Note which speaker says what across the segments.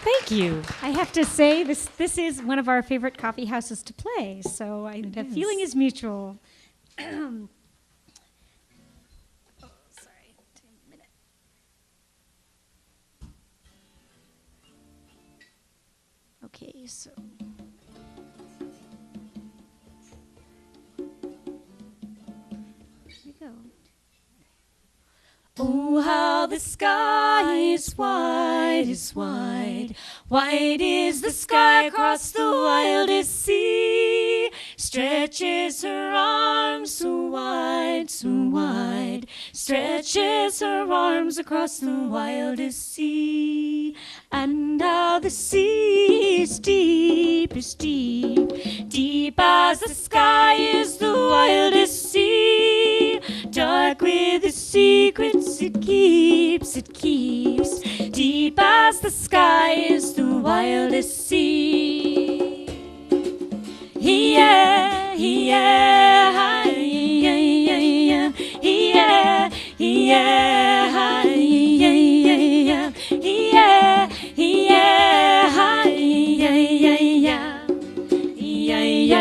Speaker 1: Thank you. I have to say, this is one of our favorite coffee houses to play, so the feeling is mutual. Oh, sorry. Take a minute. Okay, so... Here we go. Oh, how the sky is wide, wide is the sky across the wildest sea. Stretches her arms so wide, stretches her arms across the wildest sea. And how the sea is deep, deep as the sky is the wildest sea. Dark with the secrets it keeps, deep as the sky is the wildest sea. Yeah, yeah, yeah, yeah, yeah, yeah,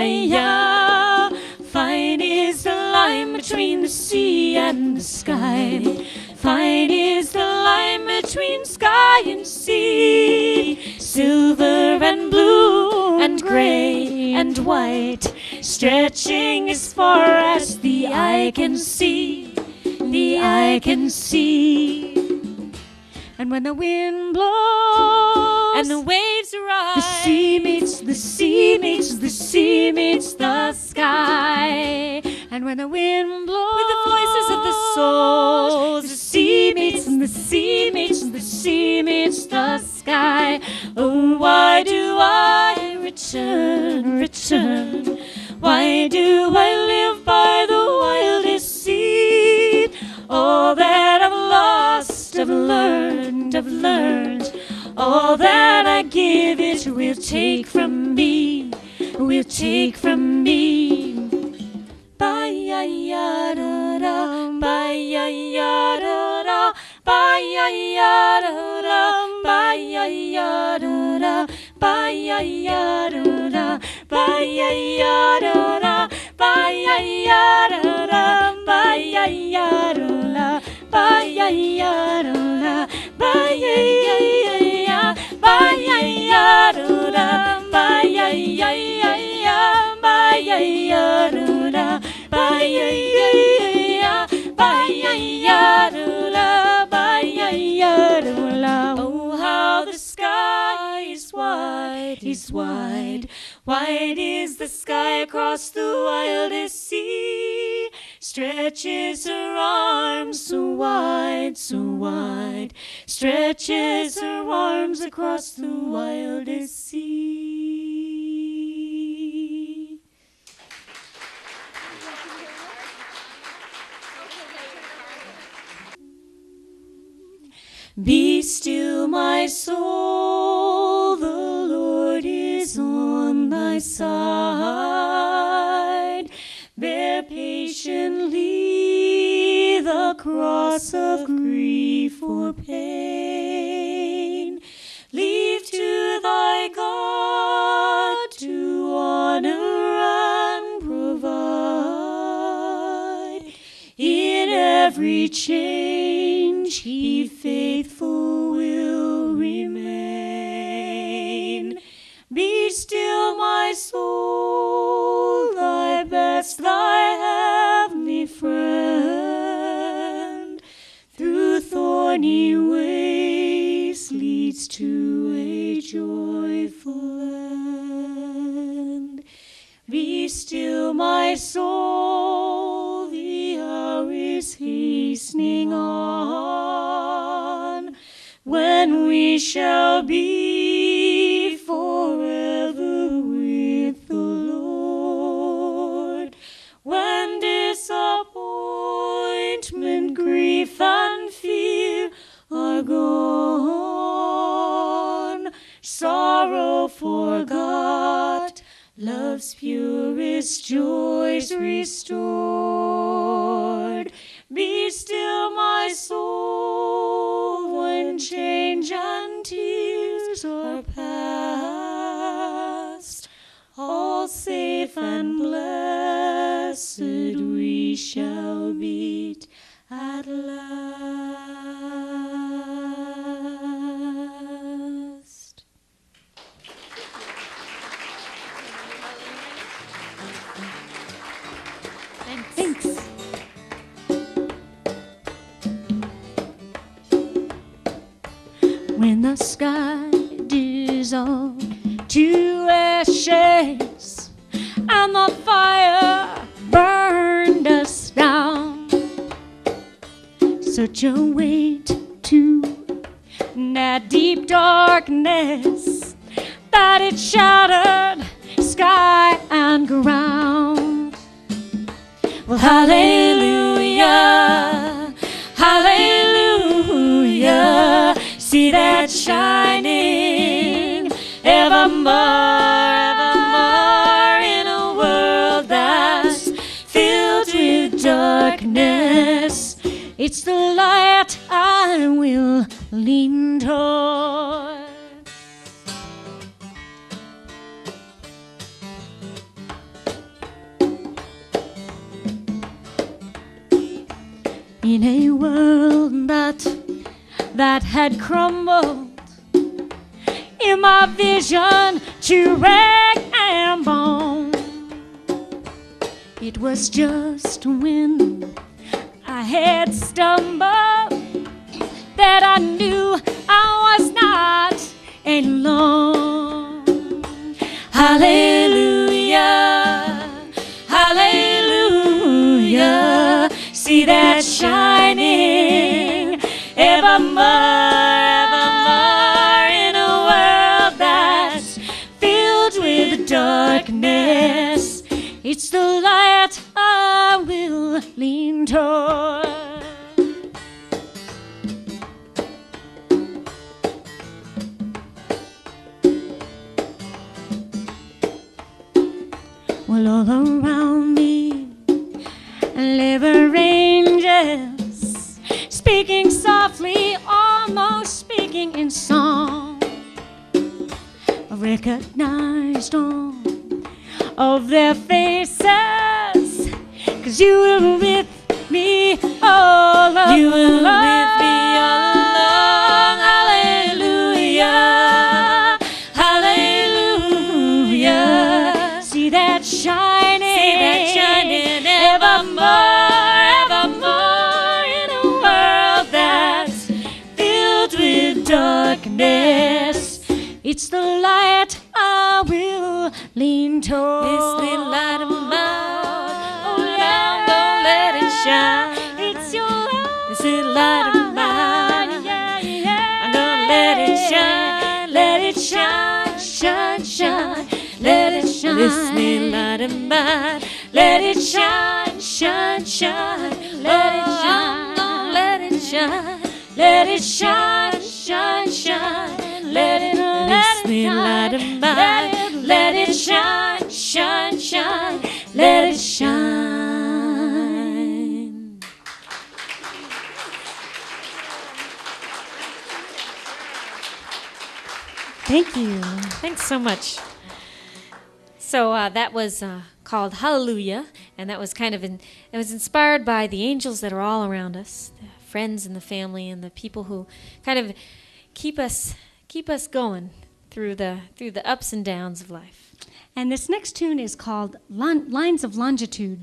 Speaker 1: yeah. Fine is the line between the sea and the sky. Fine is the line between sky and sea. Silver and blue and gray and white, stretching as far as the eye can see. The eye can see. And when the wind blows and the waves rise, the sea meets the sea meets the sea meets the sky. And when the wind blows with the voices of the souls, the sea meets and the sea meets the sea meets the sky. Oh, why do I return? Why do I live by the wildest sea? All that I've lost, I've learned. All that I give it will take from me, Ba-ya-ya-da-da, ba-ya-ya-da-da, ba-ya-ya-da-da, ba-ya-ya-da-da, ba-ya-ya-da-da, ba-ya-ya-da-da, ba-ya-ya-da-da, ba-ya-ya-da-da, ba-ya-ya-da-da, ba-ya-ya-ya, ba-ya-ya-da-da, ba-ya-ya-ya, ba-ya-ya-da-da, ba-ya-ya-ya, ba-ya-ya-da-da, ba-ya-ya-da-da. Oh, how the sky is wide, wide is the sky across the wildest sea. Stretches her arms so wide, stretches her arms across the wildest sea. Be still, my soul, the Lord is on thy side. Bear patiently the cross of grief or pain. Leave to thy God to honor and provide. In every change he faithful will remain. Be still, my soul, thy best, thy heavenly friend, through thorny ways leads to a joyful end. Be still, my soul, the hour is hastening on, when we shall be forever with the Lord. When disappointment, grief, and fear are gone, sorrow forgot, love's purest joys restored. Be still, my soul, when change and tears are will meet at last. Thanks. When the sky dissolved to ashes and the fire burned us down, such a weight to that deep darkness that it shattered sky and ground. Well, hallelujah, hallelujah, see that shining evermore, evermore in a world that's filled with darkness. It's the light I will lean toward. In a world that had crumbled, in my vision to rag and bone, it was just when I had stumbled that I knew I was not alone. Hallelujah, hallelujah, see that shining evermore, evermore in a world that's filled with darkness. It's the light I will lean toward. Well, all around me live angels, speaking softly, almost speaking in song. Recognized all of their faces, 'cause you were with me all along. You were with me all along. Hallelujah, hallelujah, see that shining evermore, evermore in a world that's filled with darkness. It's the light I will lean toward. It's the light of mine. Oh, Lord, don't let it shine. It's your light. It's the light of mine. Yeah, yeah. I'm gonna let it shine. Let it shine, shine, shine. Let it shine. It's the light of mine. Let it shine, shine, shine. Let it shine. Don't let it shine. Let it shine, shine, shine. Let it shine. It's the light of mine. Let it shine, shine, shine. Let it shine. Thank you.
Speaker 2: Thanks so much. So that was called Hallelujah, and that was it was inspired by the angels that are all around us, the friends and the family and the people who kind of keep us going through the ups and downs of life.
Speaker 1: And this next tune is called Lines of Longitude.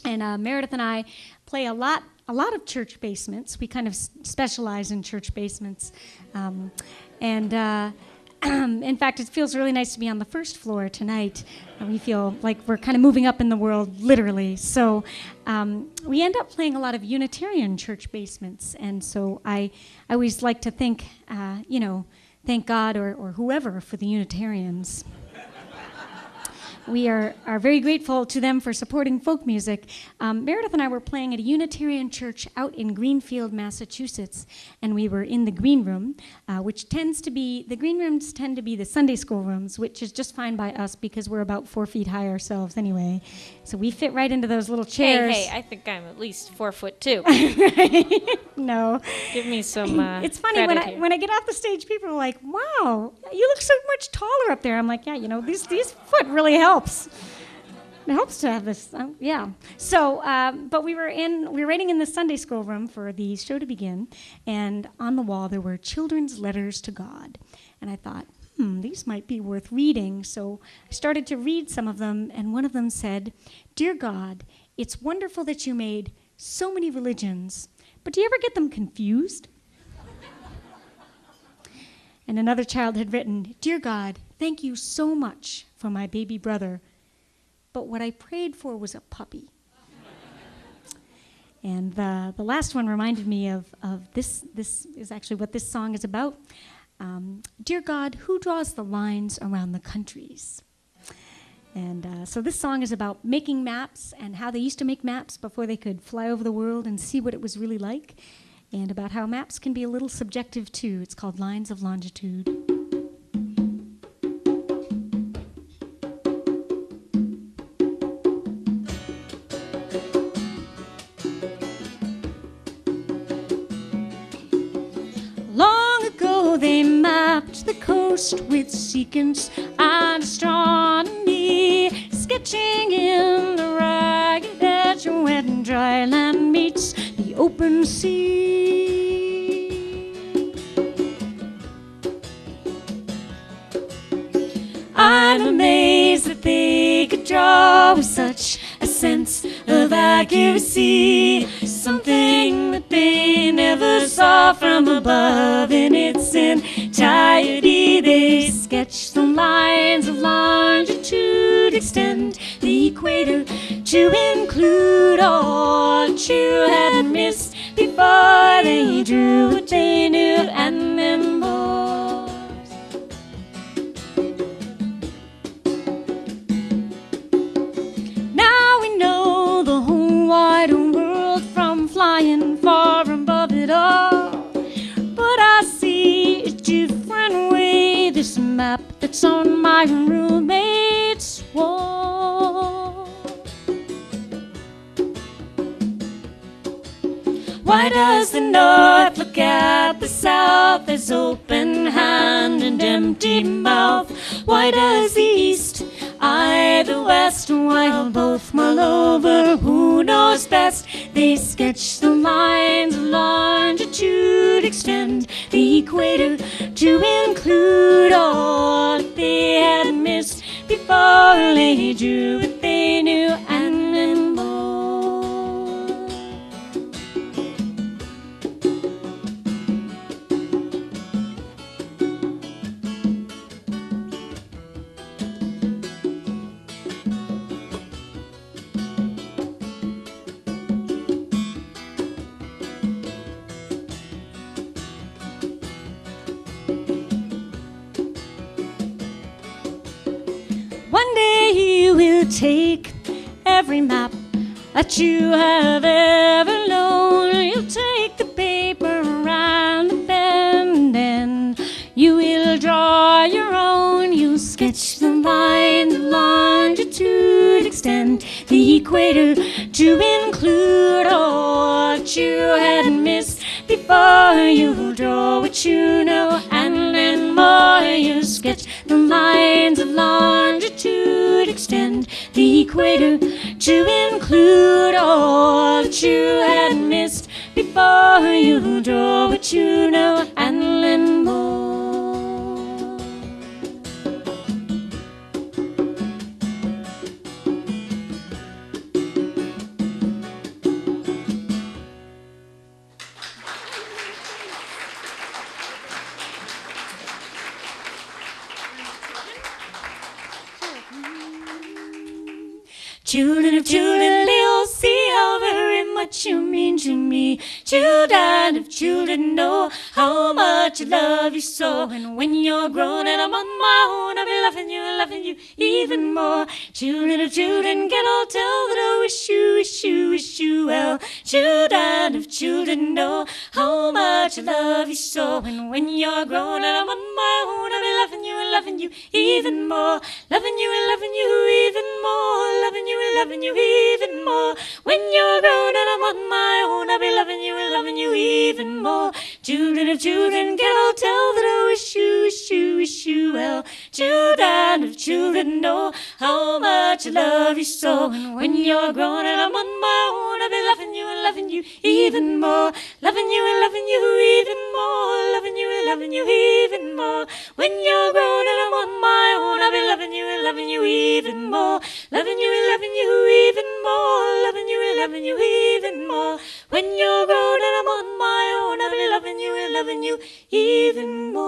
Speaker 1: And Meridith and I play a lot of church basements. We kind of specialize in church basements. In fact, it feels really nice to be on the first floor tonight. We feel like we're kind of moving up in the world, literally. So we end up playing a lot of Unitarian church basements. And so I always like to thank God or whoever for the Unitarians. We are very grateful to them for supporting folk music. Meridith and I were playing at a Unitarian church out in Greenfield, Massachusetts, and we were in the green room, the green rooms tend to be the Sunday school rooms, which is just fine by us because we're about 4 feet high ourselves anyway. So we fit right into those little chairs.
Speaker 2: Hey, I think I'm at least 4'2".
Speaker 1: No.
Speaker 2: Give me some
Speaker 1: It's funny, when I get off the stage, people are like, wow, you look so much taller up there. I'm like, yeah, these foot really helps. It helps to have this, yeah. So, but we were writing in the Sunday school room for the show to begin, and on the wall there were children's letters to God. And I thought, these might be worth reading. So I started to read some of them, and one of them said, "Dear God, it's wonderful that you made so many religions, but do you ever get them confused?" And another child had written, "Dear God, thank you so much for my baby brother, but what I prayed for was a puppy." And the last one reminded me of this. This is actually what this song is about. "Dear God, who draws the lines around the countries?" And so this song is about making maps and how they used to make maps before they could fly over the world and see what it was really like, and about how maps can be a little subjective too. It's called Lines of Longitude. They mapped the coast with sequence and astronomy, sketching in the ragged edge where wet and dry land meets the open sea. I'm amazed that they could draw with such a sense of accuracy, something that they never saw from above in its entirety. They sketched the lines of longitude, extend the equator to include all that you had missed before they drew what they knew and then more. Flying far above it all, but I see a different way. This map that's on my roommate's wall. Why does the north look at the south as open hand and empty mouth? Why does the east eye the west while both mull over who knows best? They sketch the lines of longitude, extend the equator to include all that they had missed before they drew what they knew and then more. One day you will take every map that you have ever known. You'll take the paper around the bend and you will draw your own. You'll sketch the lines of longitude, extend the equator to include all that you had missed before you draw what you know and then more. You sketch the lines of longitude, extend the equator to include all that you had missed before you draw what you know and then more. Children of children, they'll see how very much you mean to me. Children of children know how much I love you so. And when you're grown and I'm on my own, I'll be loving you even more. Children of children, can all tell that I wish you well. Children of children know how much I love you so. And when you're grown and I'm on my own, I'll be loving you even more. Loving you even more. Loving you even more. When you're grown and I'm on my own, I'll be loving you even more. Children of children, can all tell that I wish you well. Children of children even know how much I love you so. And when you're grown and I'm on my own, I'll be loving you and loving you even more. Loving you and loving you even more. Loving you and loving you even more. When you're grown and I'm on my own, I'll be loving you and loving you even more. Loving you and loving you even more. Loving you and loving you even more. When you're grown and I'm on my own, I'll be loving you and loving you even more.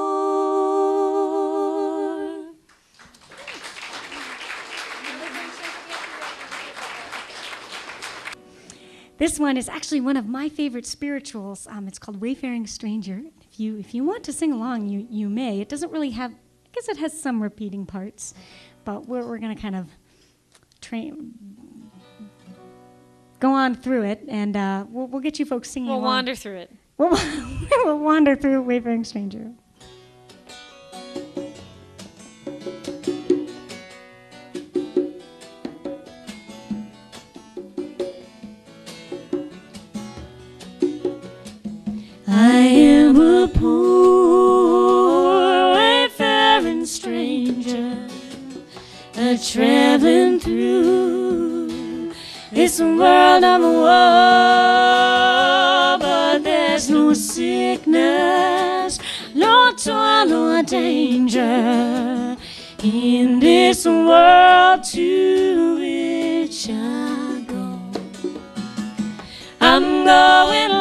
Speaker 3: This one is actually one of my favorite spirituals. It's called Wayfaring Stranger. If you want to sing along, you may. It doesn't really have, I guess it has some repeating parts, but we're going to kind of go on through it, and we'll get you folks singing
Speaker 2: We'll
Speaker 3: along.
Speaker 2: wander through it.
Speaker 3: We'll wander through Wayfaring Stranger.
Speaker 1: I am a poor wayfaring stranger, traveling through this world of war, but there's no sickness, no toil, no danger in this world to which I go. I'm going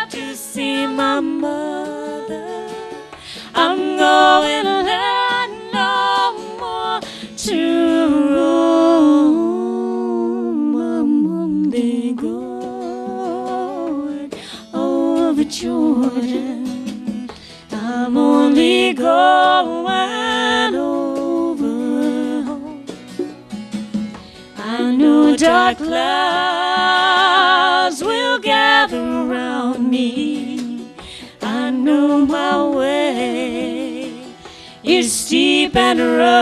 Speaker 1: to see my mother. I'm going no more to roam. I'm only going over Jordan. I'm only going over home. I know dark clouds will gather around me. I know my way is steep and rough,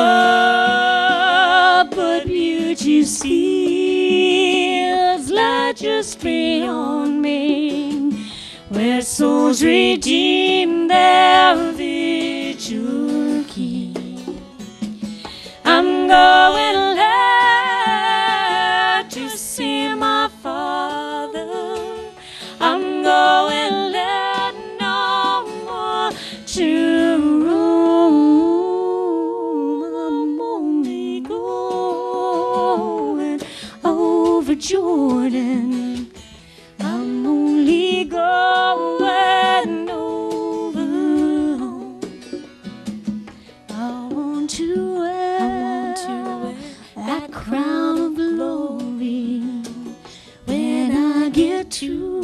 Speaker 1: but beauty seals lie just beyond me, where souls redeem their vigil keep. I'm going there to see my Father. I'm going there no more to roam. I'm only going over Jordan. I'm only going over home. I want to wear that crown of glory when I get to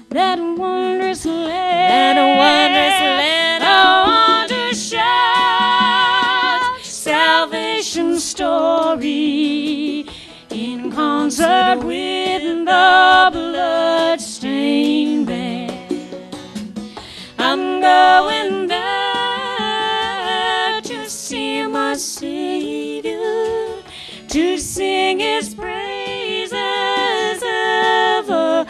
Speaker 1: that wondrous land. I want to shout salvation story in concert with the Bloodstream band. I'm going there to see my Savior, to sing His praises evermore.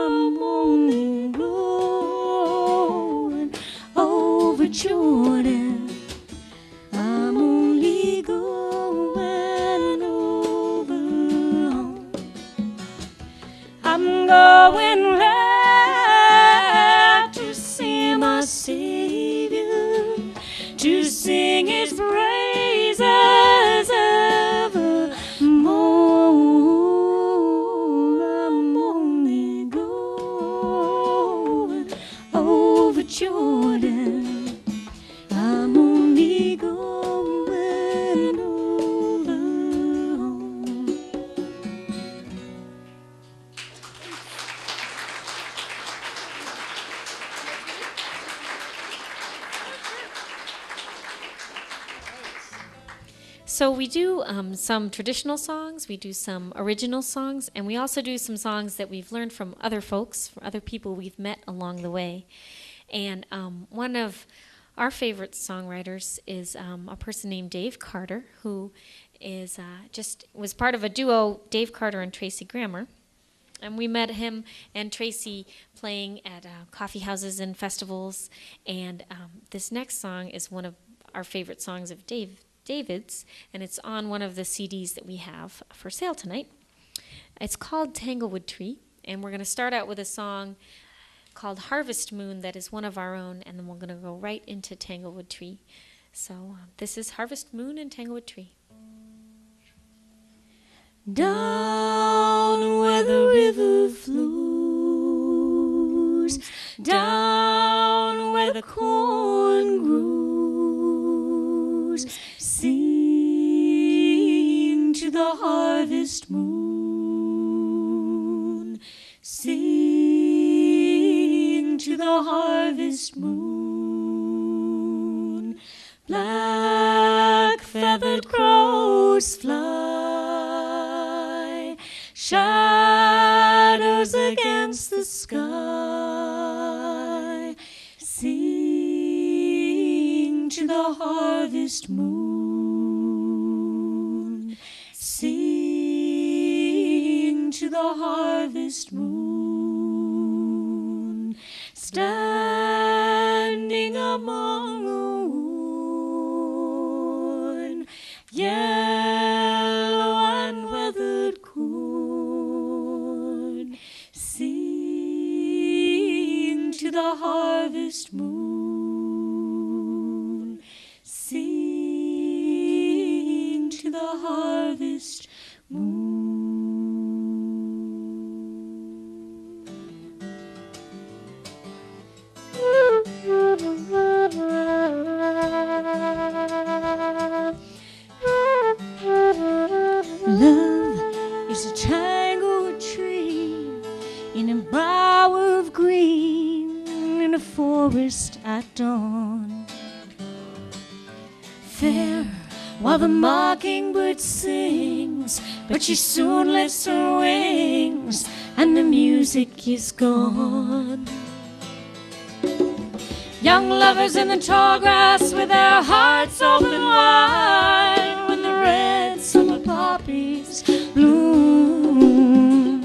Speaker 1: I'm only going over Jordan. I'm only going over home. I'm going there to see my Savior, to sing His praises evermore. I'm only going over Jordan. I'm only going over home.
Speaker 2: So we do some traditional songs, we do some original songs, and we also do some songs that we've learned from other folks, from other people we've met along the way. And one of our favorite songwriters is a person named Dave Carter, who is was part of a duo, Dave Carter and Tracy Grammer. And we met him and Tracy playing at coffee houses and festivals. And this next song is one of our favorite songs of David's, and it's on one of the CDs that we have for sale tonight. It's called Tanglewood Tree, and we're going to start out with a song called Harvest Moon that is one of our own, and then we're going to go right into Tanglewood Tree. So this is Harvest Moon and Tanglewood Tree.
Speaker 1: Down where the river flows, down where the corn grows, sing to the harvest moon, sing to the harvest moon. Black feathered crows fly, shadows against the sky. Sing to the harvest moon, sing to the harvest moon. Standing among a worn, yellow and weathered corn, sing to the harvest moon, sing to the harvest moon. Love is a tangled tree in a bower of green in a forest at dawn. Fair while the mockingbird sings, but she soon lifts her wings and the music is gone. Young lovers in the tall grass with their hearts open wide when the red summer poppies bloom.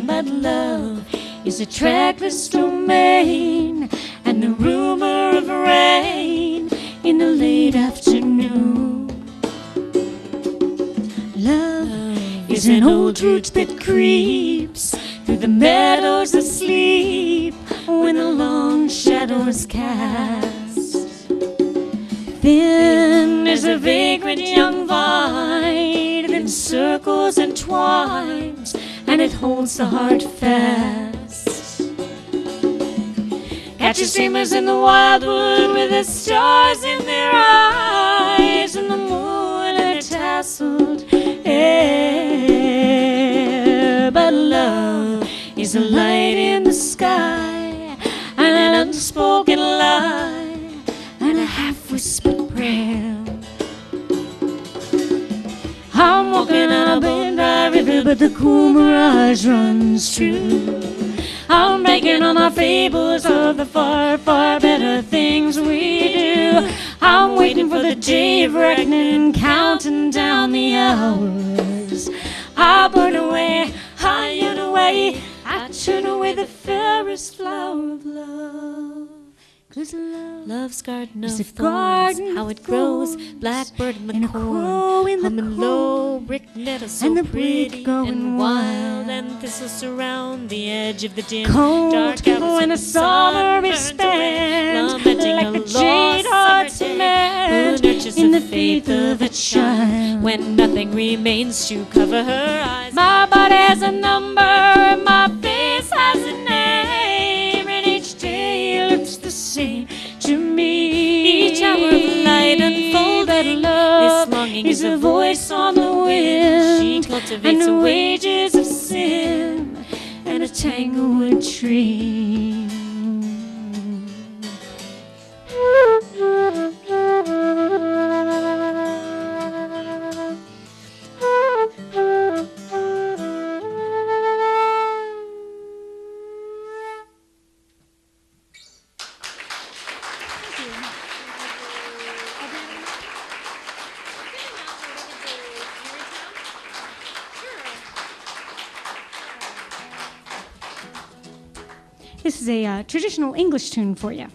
Speaker 1: But love is a trackless domain and the rumor of rain in the late afternoon. Love is an old root that creeps through the meadows asleep when the long shadows cast. Thin is a vagrant young vine that circles and twines, and it holds the heart fast. Catches dreamers in the wildwood with the stars in their eyes and the moon in her tasseled hair. But love is a light in the sky and an unspoken lie and a half-whispered prayer. I'm walking on a big dry river, but the cool mirage runs true. I'm breaking all my fables of the far, far better things we do. I'm waiting for the day of reckoning, counting down the hours. I burn away, I yearn away, I turn away the fairest flower of love. 'Cause
Speaker 2: Love's garden of
Speaker 1: is a
Speaker 2: thorns,
Speaker 1: garden
Speaker 2: how
Speaker 1: of
Speaker 2: it grows,
Speaker 1: thorns,
Speaker 2: blackbird in
Speaker 1: and
Speaker 2: the
Speaker 1: a crow
Speaker 2: corn,
Speaker 1: in the
Speaker 2: humming
Speaker 1: corn,
Speaker 2: low, brick nettles so
Speaker 1: and the
Speaker 2: pretty
Speaker 1: breed going
Speaker 2: and wild,
Speaker 1: wild,
Speaker 2: and thistles surround the edge of the dim,
Speaker 1: cold
Speaker 2: dark hours
Speaker 1: when
Speaker 2: when
Speaker 1: the summer is spent,
Speaker 2: lamenting
Speaker 1: like
Speaker 2: a
Speaker 1: a
Speaker 2: lost
Speaker 1: jade-heart
Speaker 2: summer day,
Speaker 1: meant
Speaker 2: who nurtures
Speaker 1: in
Speaker 2: the
Speaker 1: the
Speaker 2: faith of a child, when nothing remains to cover her eyes.
Speaker 1: My body has a number, and my face has a name, and each day looks the same to me.
Speaker 2: Each hour of light unfolding,
Speaker 1: love
Speaker 2: this longing
Speaker 1: is a voice on the wind.
Speaker 2: She cultivates
Speaker 1: and the
Speaker 2: a
Speaker 1: wages of sin and a tanglewood tree.
Speaker 3: This is a traditional English tune for you.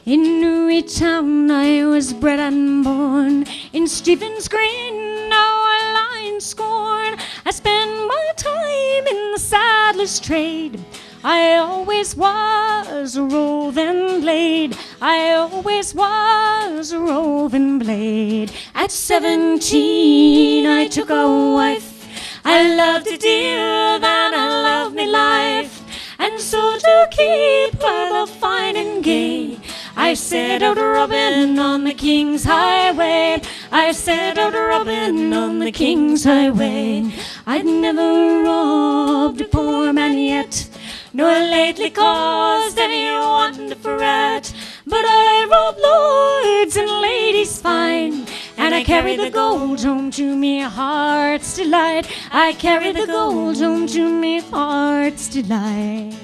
Speaker 3: In Newry Town I was bred and born, in Stephen's Green now I lie in scorn. I spend my time in the saddler's trade, I always was a roving blade, I always was a roving blade. At 17 I took a wife, I loved her dear than I loved me life, and so to keep her the fine and gay, I set out robbing on the King's Highway, I set out robbing on the King's Highway. I'd never robbed a poor man yet, nor lately caused any one to fret, but I robbed lords and ladies fine, and I carry the gold home to me heart's delight, I carry the gold home to me heart's delight.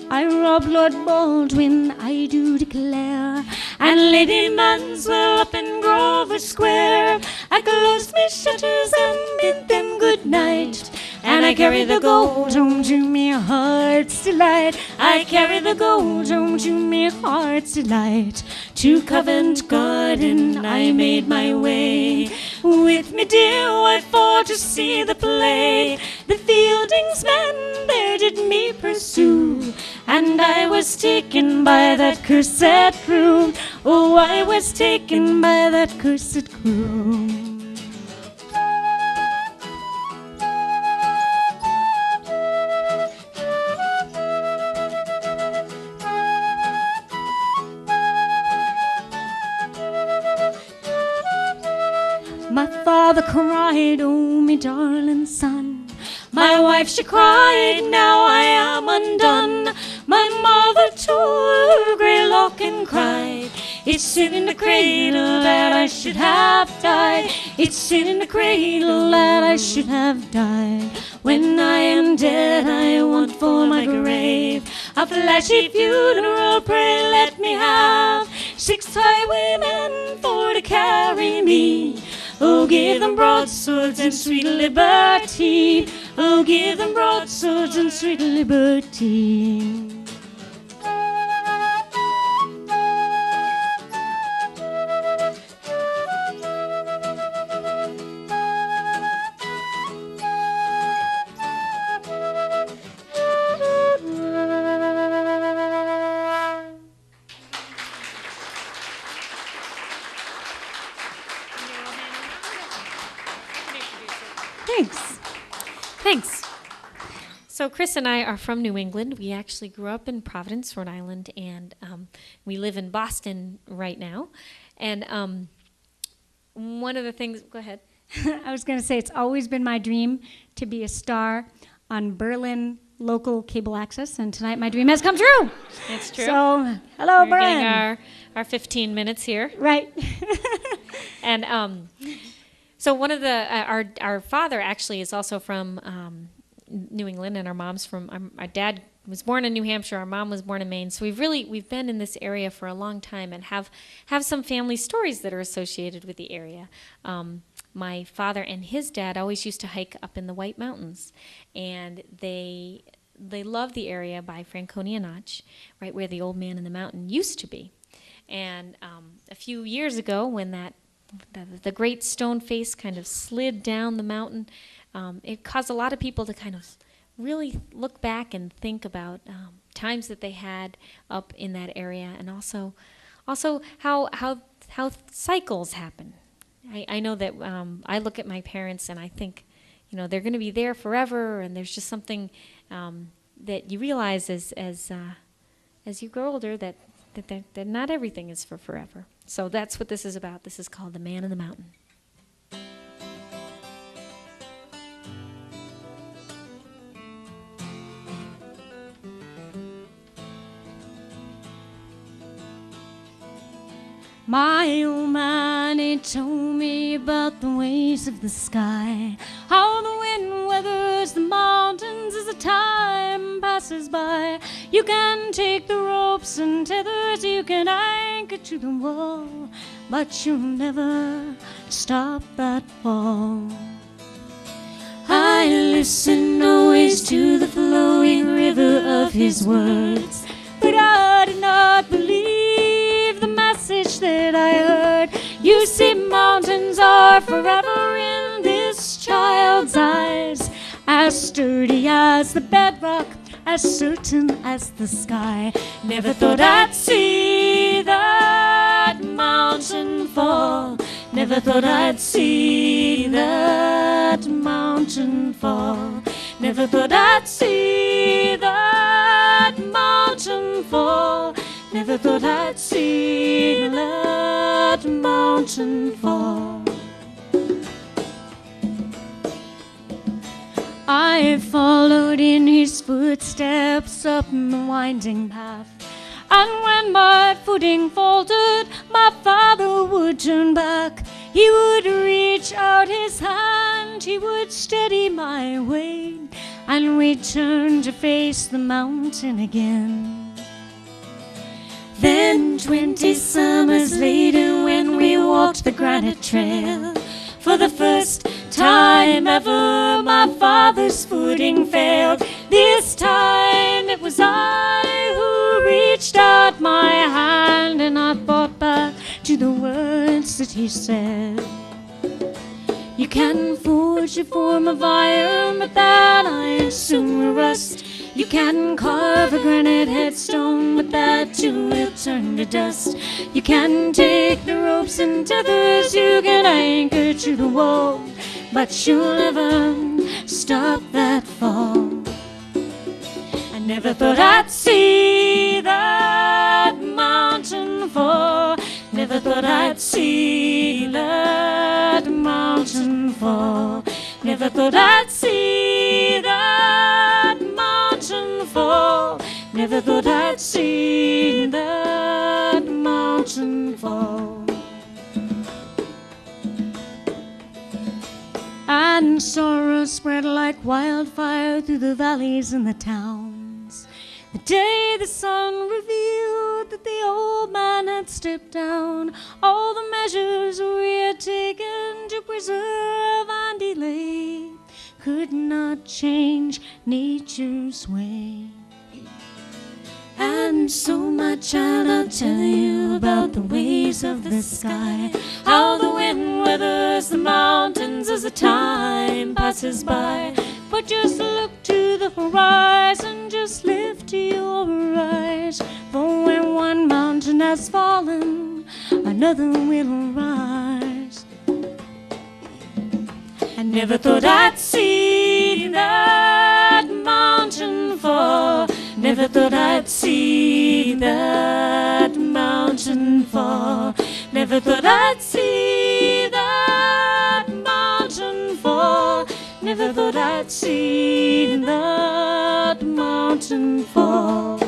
Speaker 3: I robbed Lord Baldwin, I do declare, and Lady Manswell up in Grosvenor Square. I closed my shutters and bid them good night, and I carry the gold home to me heart's delight, I carry the gold home to me heart's delight. To Covent Garden I made my way, with me dear wife for to see the play. The Fielding's men there did me pursue, and I was taken by that cursed crew, oh, I was taken by that cursed crew. My father cried, oh, me darling son. My wife, she cried, now I am undone. My mother tore her grey lock and cried, it's sin in the cradle that I should have died, it's sin in the cradle that I should have died. When I am dead I want for my grave a flashy funeral, pray let me have 6 highwaymen for to carry me. Oh, give them broadswords and sweet liberty, oh, give them broadswords and sweet liberty.
Speaker 2: Thanks. So Chris and I are from New England. We actually grew up in Providence, Rhode Island, and we live in Boston right now. And one of the things, go ahead.
Speaker 3: I was going to say, it's always been my dream to be a star on Berlin local cable access, and tonight my dream has come true.
Speaker 2: It's true.
Speaker 3: So, hello,
Speaker 2: We're
Speaker 3: Berlin.
Speaker 2: getting our 15 minutes here.
Speaker 3: Right.
Speaker 2: And so one of the our father actually is also from New England, and our mom's from our dad was born in New Hampshire. Our mom was born in Maine. So we've been in this area for a long time and have some family stories that are associated with the area. My father and his dad always used to hike up in the White Mountains, and they love the area by Franconia Notch, right where the Old Man in the Mountain used to be. And a few years ago, when the great stone face kind of slid down the mountain, it caused a lot of people to kind of really look back and think about times that they had up in that area, and also how cycles happen. I know that I look at my parents and I think, they're going to be there forever, and there's just something that you realize as you grow older that not everything is for forever. So that's what this is about. This is called The Man in the Mountain.
Speaker 3: My old man, he told me about the ways of the sky, how the wind weathers the mountains as the time passes by. You can take the ropes and tethers, you can anchor to the wall, but you'll never stop that fall. I listen always to the flowing river of his words, but I did not believe the message that I heard. You see, mountains are forever in this child's eyes, as sturdy as the bedrock, as certain as the sky. Never thought I'd see that mountain fall. Never thought I'd see that mountain fall. Never thought I'd see that mountain fall. Never thought I'd see that mountain fall. I followed in his footsteps up the winding path, and when my footing faltered, my father would turn back. He would reach out his hand, he would steady my weight, and we'd turn to face the mountain again. Then 20 summers later, when we walked the granite trail, for the first time ever, my father's footing failed. This time it was I who reached out my hand, and I thought back to the words that he said. You can forge a form of iron, but that iron soon will rust. You can carve a granite headstone, but that too will turn to dust. You can take the ropes and tethers, you can anchor to the wall, but you'll never stop that fall. I never thought I'd see that mountain fall. Never thought I'd see that mountain fall. Never thought I'd see that mountain fall. Never thought I'd see that mountain fall. And sorrow spread like wildfire through the valleys and the towns. The day the sun revealed that the old man had stepped down, all the measures we had taken to preserve and delay could not change nature's way. And so my child, I'll tell you about the ways of the sky, how the wind weathers the mountains as the time passes by. But just look to the horizon, just lift your eyes, for when one mountain has fallen, another will rise. I never thought I'd see that mountain fall. Never thought I'd see that mountain fall. Never thought I'd see that mountain fall. Never thought I'd see that mountain fall.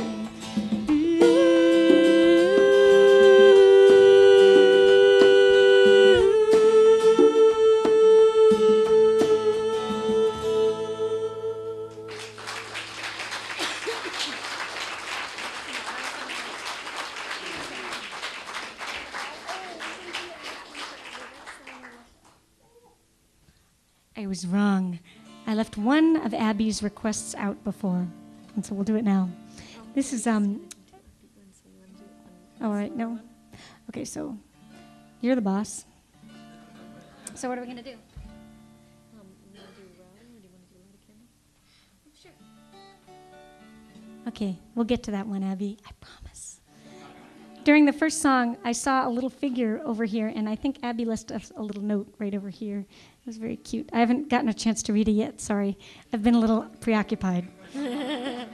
Speaker 3: I was wrong. I left one of Abby's requests out before, and so we'll do it now. This is, all right, no? Okay, so you're the boss. So what are we going to do? Sure. Okay, we'll get to that one, Abby, I promise. During the first song, I saw a little figure over here, and I think Abby left us a little note right over here. It was very cute. I haven't gotten a chance to read it yet, sorry. I've been a little preoccupied. We're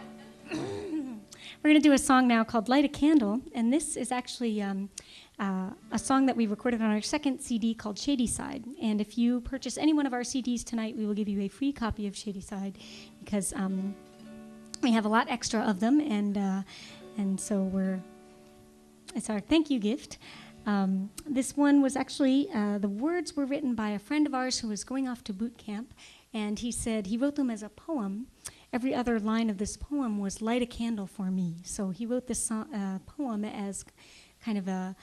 Speaker 3: going to do a song now called Light a Candle, and this is actually a song that we recorded on our second CD called Shady Side. And if you purchase any one of our CDs tonight, we will give you a free copy of Shady Side, because we have a lot extra of them, and so it's our thank you gift. This one was actually, the words were written by a friend of ours who was going off to boot camp, and he said he wrote them as a poem, every other line of this poem was light a candle for me. So he wrote this poem as kind of a,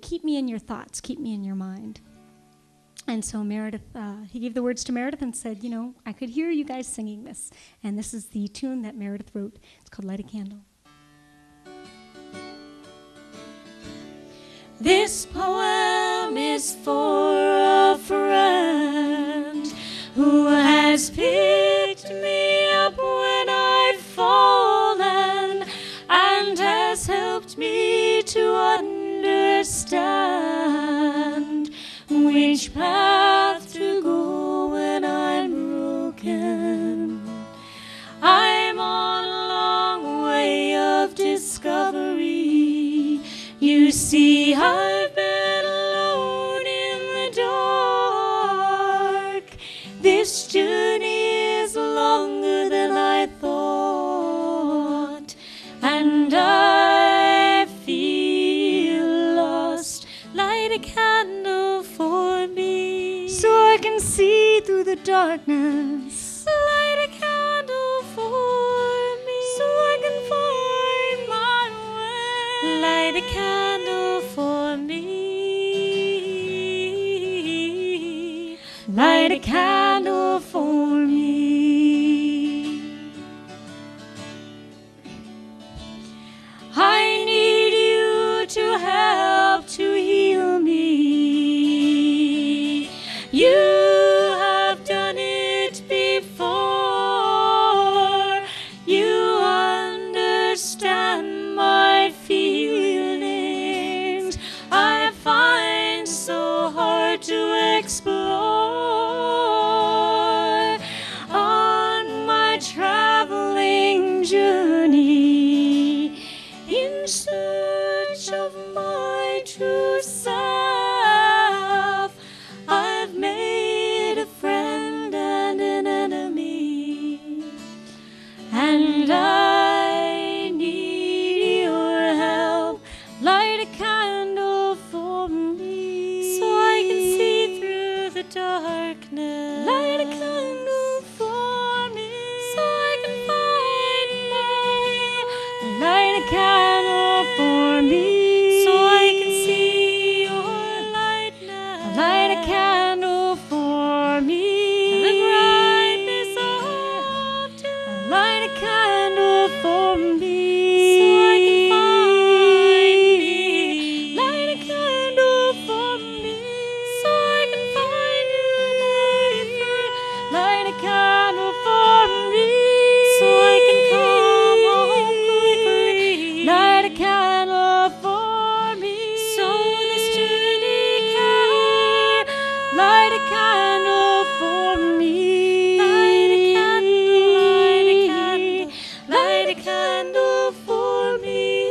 Speaker 3: keep me in your thoughts, keep me in your mind. And so Meridith, he gave the words to Meridith and said, I could hear you guys singing this. And this is the tune that Meridith wrote. It's called Light a Candle.
Speaker 1: This poem is for a friend who has picked me up when I've fallen and has helped me to understand which path to go when I'm broken. I'm on a long way of discovery. You see, I've been alone in the dark. This journey is longer than I thought, and I feel lost. Light a candle for me,
Speaker 3: so I can see through the darkness.
Speaker 1: Light a candle for me,
Speaker 3: so I can find my way.
Speaker 1: Light a candle for me. Light a candle for me. I need you to help to heal me. You have done it before. You understand my feelings. I find so hard to explore on my traveling journey in search of my true self. I've made a friend and an enemy, and I need your help. Light a candle for me, so I can see through the darkness. Light a candle for me, so I can find my way. Light a candle for me, so I can see your light now. Light a candle for me, the brightness of day. Light a candle for me, so I can find me. Light a candle for me, so I can find you. Light a candle for me, so I can come home quickly. Light a candle for me, so this journey can. Light a candle for me. Light a candle, light a candle for me.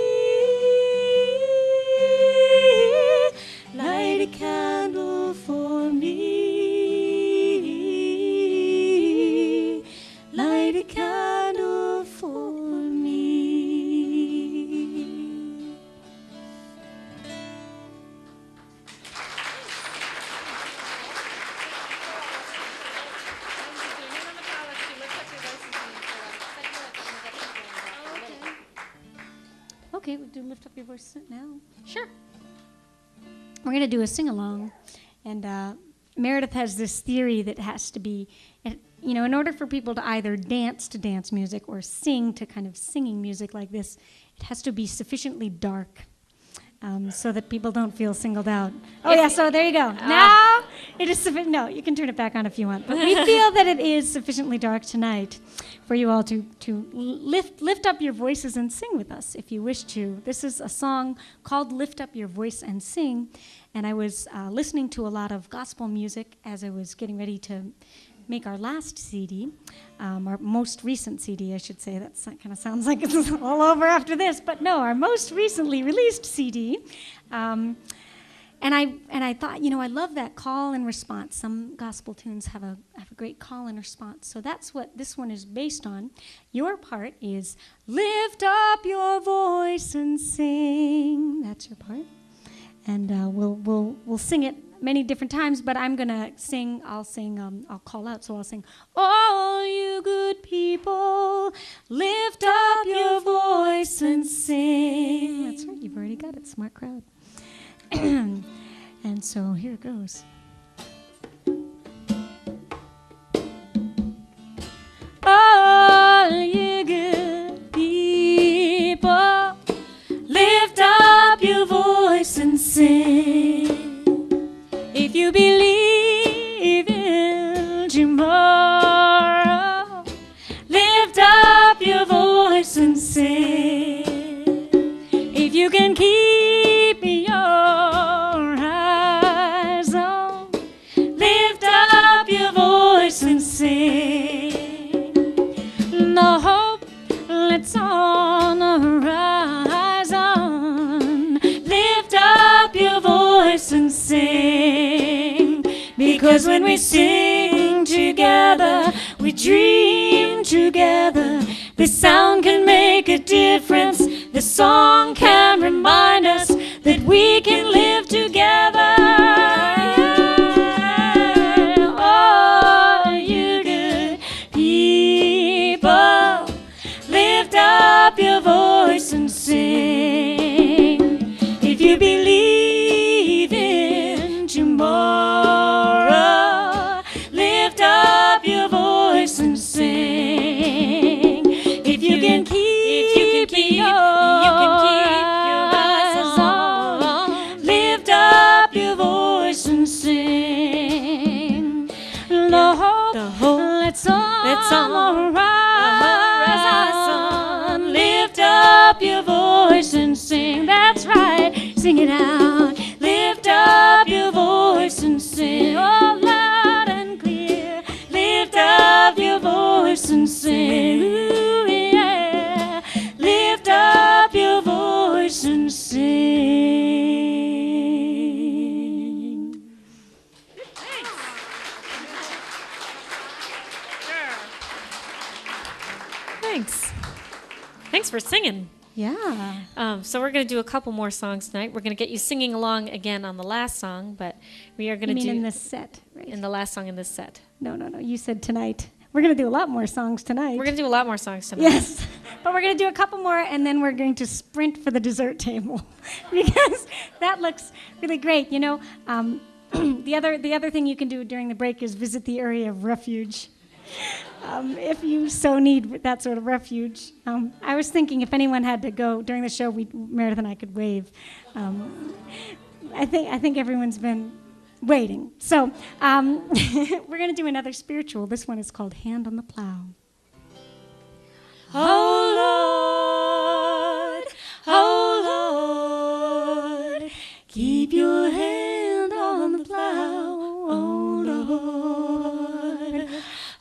Speaker 1: Light a candle for me. Light a candle for me.
Speaker 3: Okay, we'll do Lift Up Your Voice now.
Speaker 2: Sure.
Speaker 3: We're going to do a sing-along. And Meridith has this theory that has to be, in order for people to either dance to dance music or sing to kind of singing music like this, it has to be sufficiently dark so that people don't feel singled out. Oh, yeah, so there you go. Now it is sufficient. No, you can turn it back on if you want. But we feel that it is sufficiently dark tonight for you all to lift up your voices and sing with us if you wish to. This is a song called Lift Up Your Voice and Sing. And I was listening to a lot of gospel music as I was getting ready to make our last CD, our most recent CD, I should say. That kind of sounds like it's all over after this, but no, our most recently released CD. And I thought, I love that call and response. Some gospel tunes have a great call and response. So that's what this one is based on. Your part is lift up your voice and sing. That's your part. And we'll sing it many different times, but I'm gonna sing. I'll sing. I'll call out. So I'll sing. All you you good people, lift up your voice and sing. That's right, you've already got it, smart crowd. And so here it goes. All you good people, lift up your voice and sing. If you believe in tomorrow, lift up your voice and sing. If you can keep your eyes on, lift up your voice and sing. The hope that's on the horizon, lift up your voice and sing. Because when we sing together, we dream together. This sound can make a difference. This song can remind us that we can live together. Oh, you good people, lift up your voice and sing. If you believe in tomorrow, lift up your voice and sing. If you can keep your eyes on, lift up your voice and sing. The hope that's on the horizon, lift up your voice and sing. That's right, sing it out. Lift up your voice and sing. Oh, loud and clear. Lift up your voice and sing. Ooh, yeah. Lift up your voice and sing.
Speaker 2: Thanks. Thanks for singing.
Speaker 3: Yeah.
Speaker 2: So we're going to do a couple more songs tonight. We're going to get you singing along again on the last song, but we are going to do
Speaker 3: in this set, right?
Speaker 2: in the last song in this set.
Speaker 3: No. You said tonight. We're going to do a lot more songs tonight.
Speaker 2: We're going to do a lot more songs tonight.
Speaker 3: Yes, but we're going to do a couple more, and then we're going to sprint for the dessert table because that looks really great. You know, the other thing you can do during the break is visit the area of refuge. If you so need that sort of refuge. I was thinking if anyone had to go during the show, Meredith and I could wave. I think everyone's been waiting. So we're going to do another spiritual. This one is called Hand on the Plow. Oh Lord, keep your hand on the plow.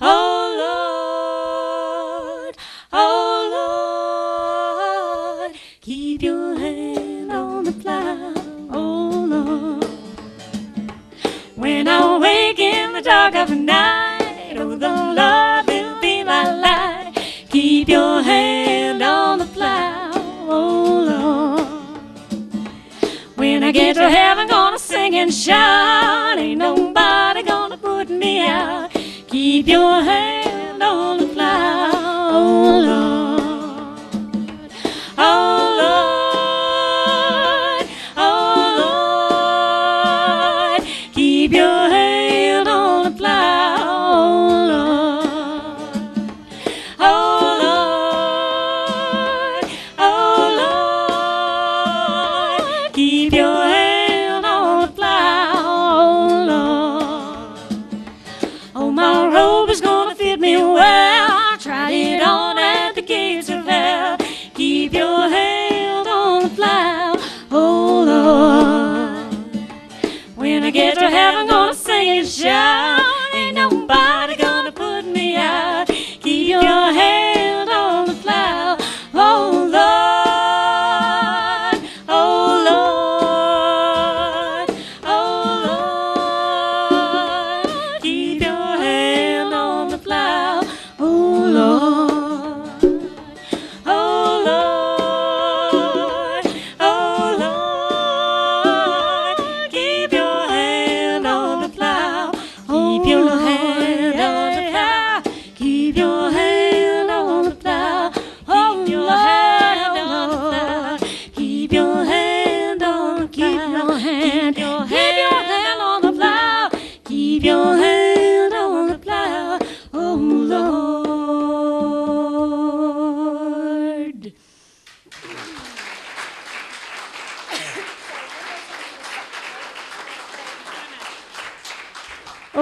Speaker 3: Oh Lord, oh Lord, keep your hand on the plow. Oh Lord, when I wake in the dark of the night, oh the Lord will be my light. Keep your hand on the plow, oh Lord. When I get to heaven, gonna sing and shout. Ain't nobody gonna put me out. Keep your hand on the plow, oh Lord. Oh Lord, oh Lord, keep your hand on the plow, oh Lord. Oh Lord, oh Lord, keep your hand on the plow, oh Lord. Oh, my robe is gonna fit me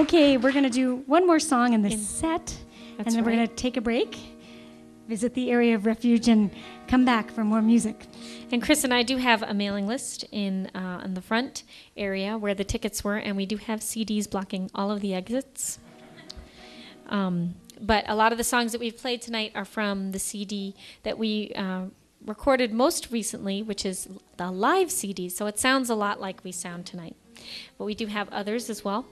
Speaker 3: Okay, we're going to do one more song in this set, and then we're going to take a break, visit the area of refuge, and come back for more music.
Speaker 2: And Chris and I do have a mailing list in the front area where the tickets were, and we do have CDs blocking all of the exits. But a lot of the songs that we've played tonight are from the CD that we recorded most recently, which is the live CD. So it sounds a lot like we sound tonight. But we do have others as well.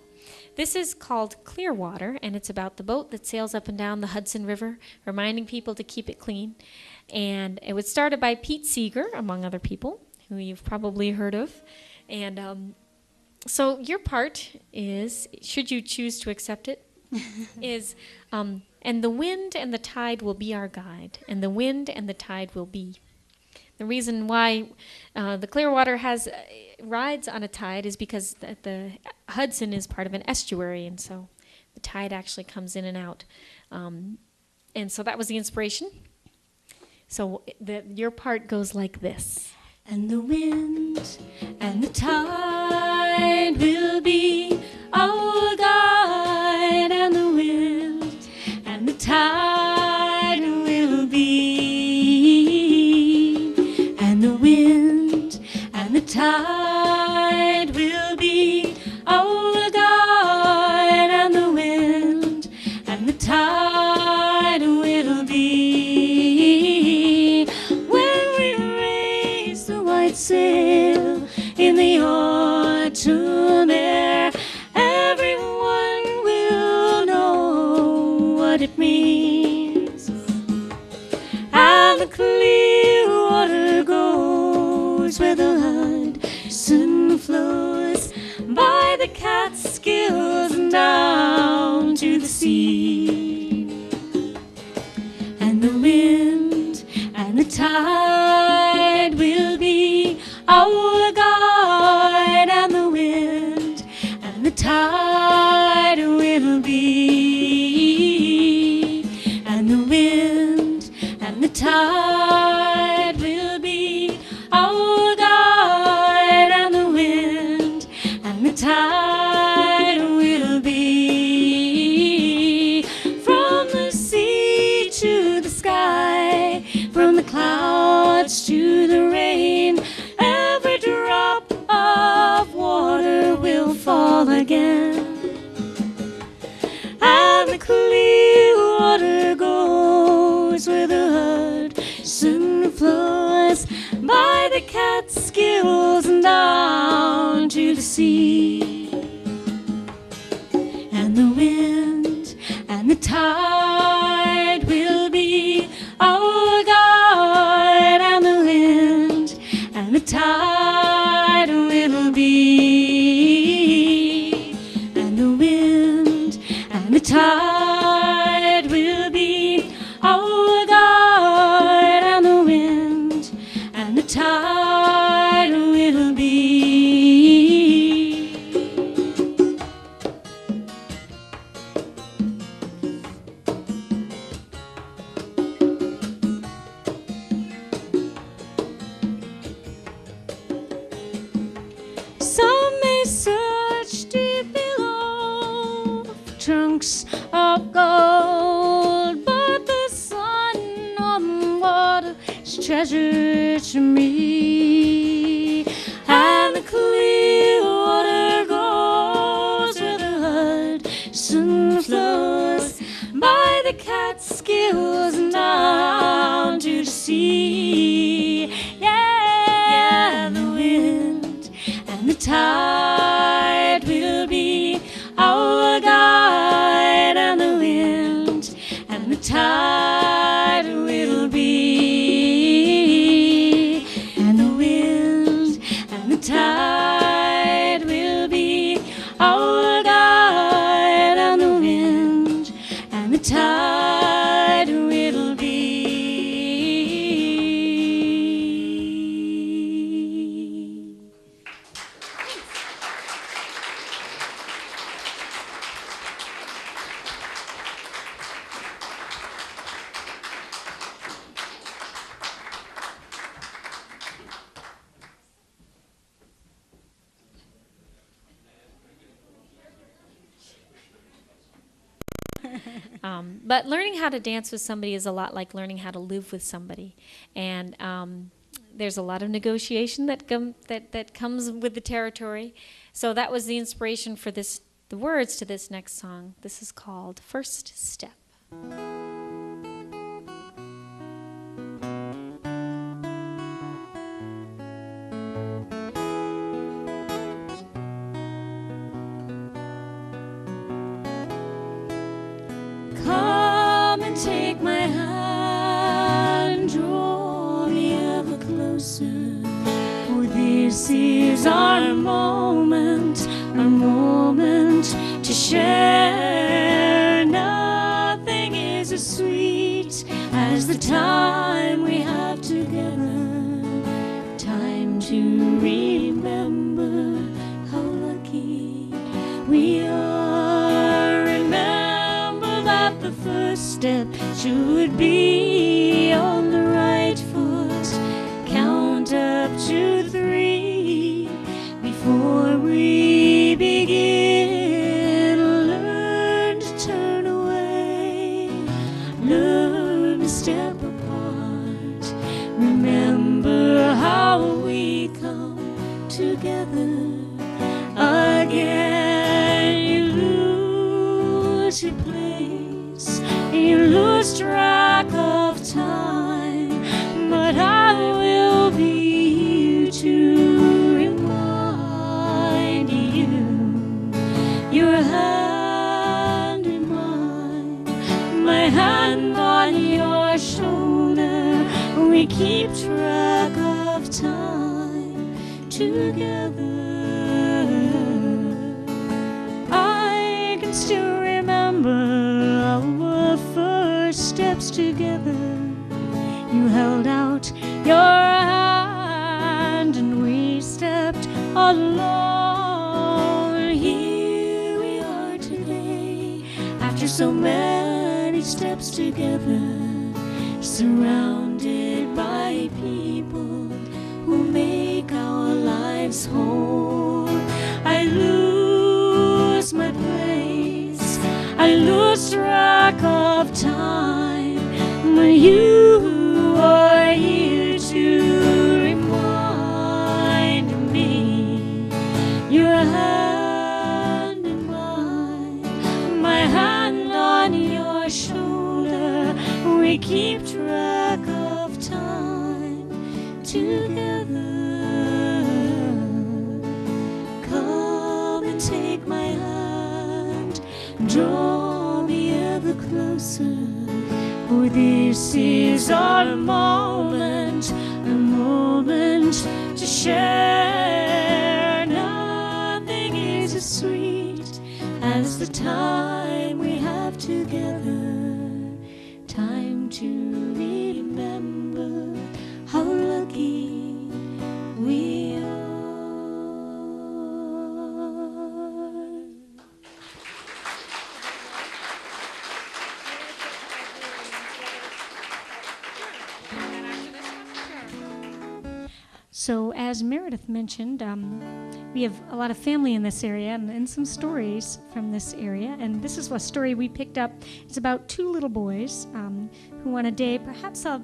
Speaker 2: This is called Clearwater, and it's about the boat that sails up and down the Hudson River, reminding people to keep it clean. And it was started by Pete Seeger, among other people, who you've probably heard of. And so your part is, should you choose to accept it, is, and the wind and the tide will be our guide, and the wind and the tide will be. The reason why the Clearwater has rides on a tide is because the Hudson is part of an estuary, and so the tide actually comes in and out. And so that was the inspiration. So your part goes like this.
Speaker 1: And the wind and the tide will be our guide, and the wind and the tide will be, and the wind and the tide will be our guide, and the wind and the tide will be. When we raise the white sail in the autumn air, everyone will know what it means. And the clear water goes where the Hudson flows, by the Catskills and down to the sea. And the wind and the tide will be our guide, and the wind and the tide will be, and the wind and the tide will be our guide, and the wind and the tide will be. From the sea to the sky, from the clouds to the rain, every drop of water will fall again. And the clear water goes where the Hudson flows, by the Catskills and down to the sea. And the wind and the tide will be our guide, and the wind and the tide will be, and the wind and the tide will be our guide, and the wind and the tide will be. Some may search deep below for trunks of gold, but the sun on the water is treasure to me. And the clear water goes where the Hudson flows, by the Catskills and down to the sea. Yeah, the wind and the tide will be our guide, and the wind and the tide will be, and the wind and the tide will be our guide, and the wind and the tide will be.
Speaker 2: But learning how to dance with somebody is a lot like learning how to live with somebody. And there's a lot of negotiation that comes with the territory. So that was the inspiration for the words to this next song. This is called First Step.
Speaker 1: Come and take my hand, draw me ever closer, for this is our moment to share. Nothing is as sweet as the time we have together, time to remember how lucky we are. Remember that the first step should be on the right foot. Count up to 3 before we begin. Learn to turn away, learn to step apart. Remember how we come together again. You lose your place, you lose track of time, but I will be here to remind you. Your hand in mine, my hand on your shoulder. We keep track of time together. I can still remember our first steps together. You held out your hand and we stepped alone. Here we are today, after so many steps together, surrounded by people who make our lives whole. I lose my place, I lose track of time, but you are here to remind me. Your hand in mine, my hand on your shoulder. We keep track of time together. Come and take my hand, draw me ever closer, for this is our moment to share. Nothing is as sweet as the time we have together, time to remember how lucky we are.
Speaker 3: So, as Meridith mentioned, we have a lot of family in this area and some stories from this area. And this is a story we picked up. It's about 2 little boys who on a day, perhaps a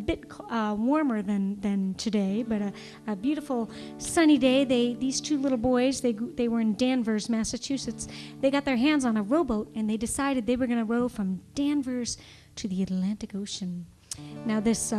Speaker 3: bit warmer than today, but a beautiful sunny day. These 2 little boys, they were in Danvers, Massachusetts. They got their hands on a rowboat and they decided they were going to row from Danvers to the Atlantic Ocean. Now this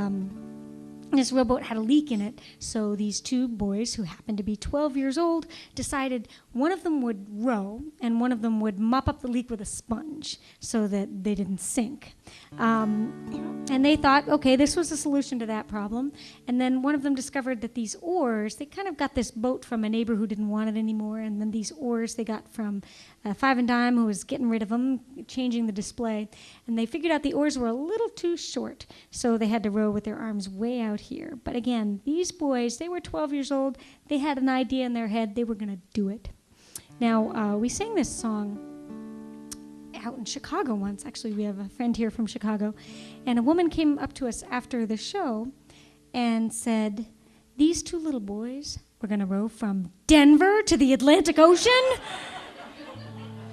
Speaker 3: rowboat had a leak in it, so these 2 boys, who happened to be 12 years old, decided one of them would row and one of them would mop up the leak with a sponge so that they didn't sink. And they thought, okay, this was the solution to that problem. And then one of them discovered that these oars, they kind of got this boat from a neighbor who didn't want it anymore, and then these oars they got from Five and Dime, who was getting rid of them, changing the display. And they figured out the oars were a little too short, so they had to row with their arms way out here. But again, these boys, they were 12 years old. They had an idea in their head. They were going to do it. Now, we sang this song out in Chicago once. Actually, we have a friend here from Chicago. And a woman came up to us after the show and said, these 2 little boys were going to row from Denver to the Atlantic Ocean?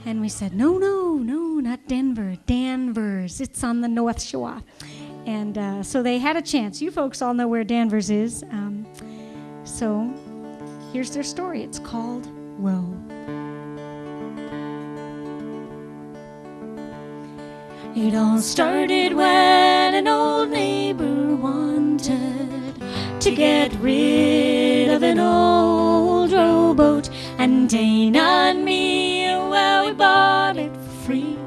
Speaker 3: And we said, no, not Denver, Danvers. It's on the North Shore. And so they had a chance. You folks all know where Danvers is. So here's their story. It's called Row. It all started when an old neighbor wanted to get rid of an old rowboat. And Dana and me, well, we bought it for free.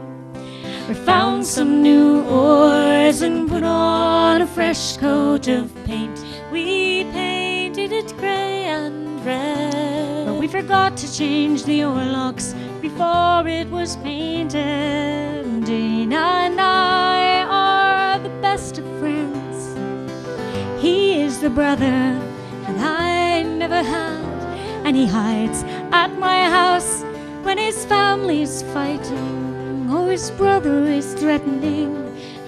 Speaker 3: We found some new oars and put on a fresh coat of paint. We painted it gray and red, but we forgot to change the oar locks before it was painted. Dana and I are the best of friends. He is the brother that I never had, and he hides at my house when his family's fighting, or his brother is threatening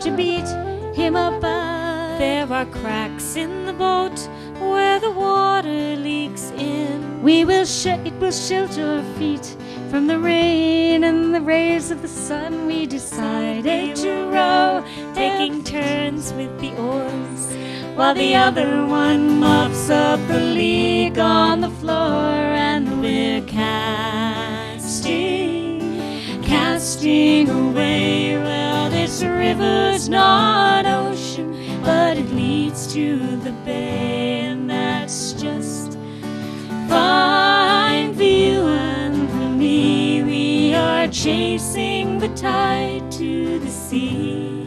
Speaker 3: to beat him up bad.
Speaker 2: There are cracks in the boat where the water leaks in.
Speaker 3: It will shelter our feet from the rain and the rays of the sun. We decided to row,
Speaker 2: taking turns with the oars,
Speaker 3: while the other one mops up the leak on the floor. And we're casting away. Well, this river's not ocean, but it leads to the bay, and that's just fine for you and for me. We are chasing the tide to the sea.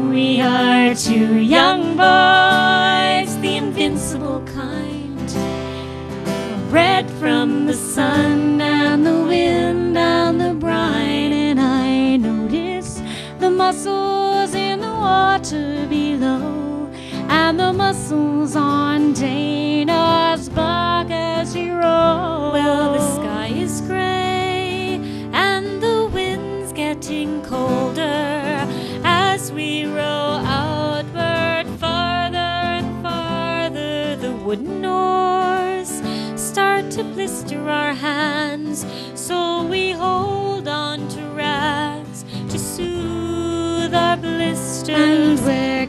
Speaker 3: We are two young boys, the invincible kind, bred from the sun and the wind and the brine. And I notice the mussels in the water below, and the mussels on Dana's back as he rows.
Speaker 2: Well, the sky is gray and the wind's getting colder as we row outward farther and farther. The wooden oars start to blister our hands, so we hold on to rags to soothe our blisters.
Speaker 3: And we're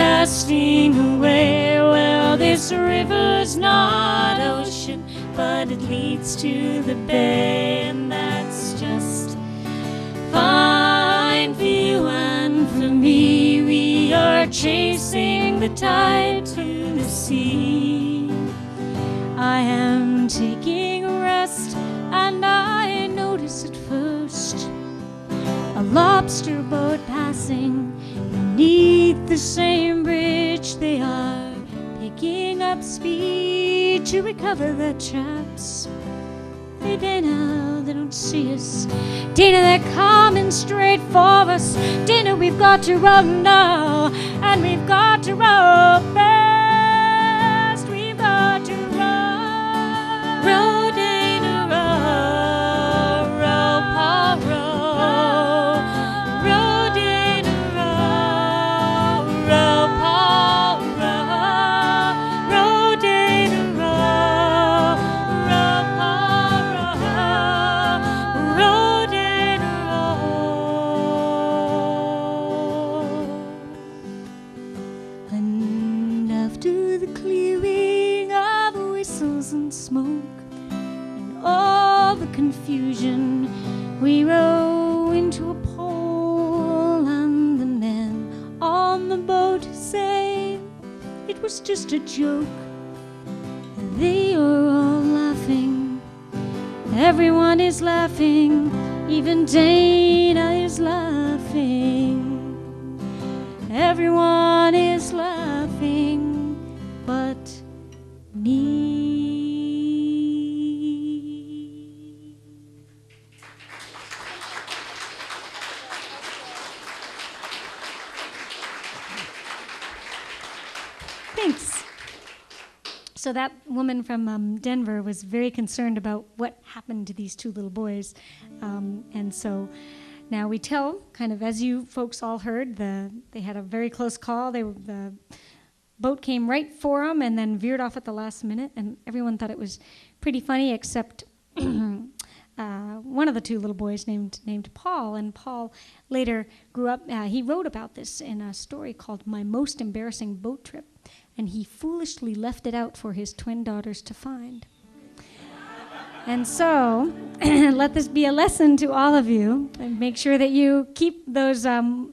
Speaker 3: casting away. Well, this river's not ocean, but it leads to the bay, and that's just fine for you and for me. We are chasing the tide to the sea. I am taking a rest, and I notice at first a lobster boat passing beneath the same bridge. They are picking up speed to recover their traps. Hey, Dana, they don't see us. Dana, they're coming straight for us. Dana, we've got to row now, and we've got to row fast. We've got to row.
Speaker 2: Row, Dana, row, row, Paul, row. Row, Dana, row, row, Paul, row. Row, Dana, row, row, Paul, row. Row, Dana, row.
Speaker 3: And after the clearing of whistles and smoke and all the confusion, we row into a pole, and the men on the boat say it was just a joke. They are all laughing. Everyone is laughing. Even Dana is laughing. Everyone is laughing but me. Thanks. So that woman from Denver was very concerned about what happened to these two little boys. And so now we tell, kind of as you folks all heard, they had a very close call. The boat came right for them and then veered off at the last minute, and everyone thought it was pretty funny, except one of the two little boys named Paul, and Paul later grew up. He wrote about this in a story called "My Most Embarrassing Boat Trip," and he foolishly left it out for his twin daughters to find. And so, let this be a lesson to all of you, and make sure that you keep those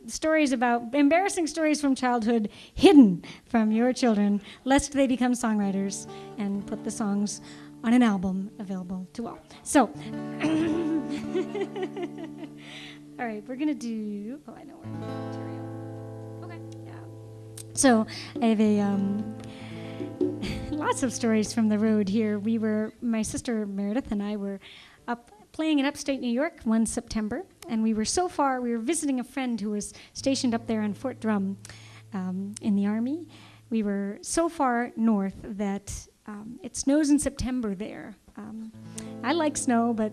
Speaker 3: stories about embarrassing stories from childhood hidden from your children, lest they become songwriters and put the songs on an album available to all. So, all right, we're gonna do. Oh, I know where material. Okay, yeah. So I have lots of stories from the road here. My sister Meridith and I were up playing in upstate New York one September, and we were visiting a friend who was stationed up there in Fort Drum in the Army. We were so far north that it snows in September there. I like snow, but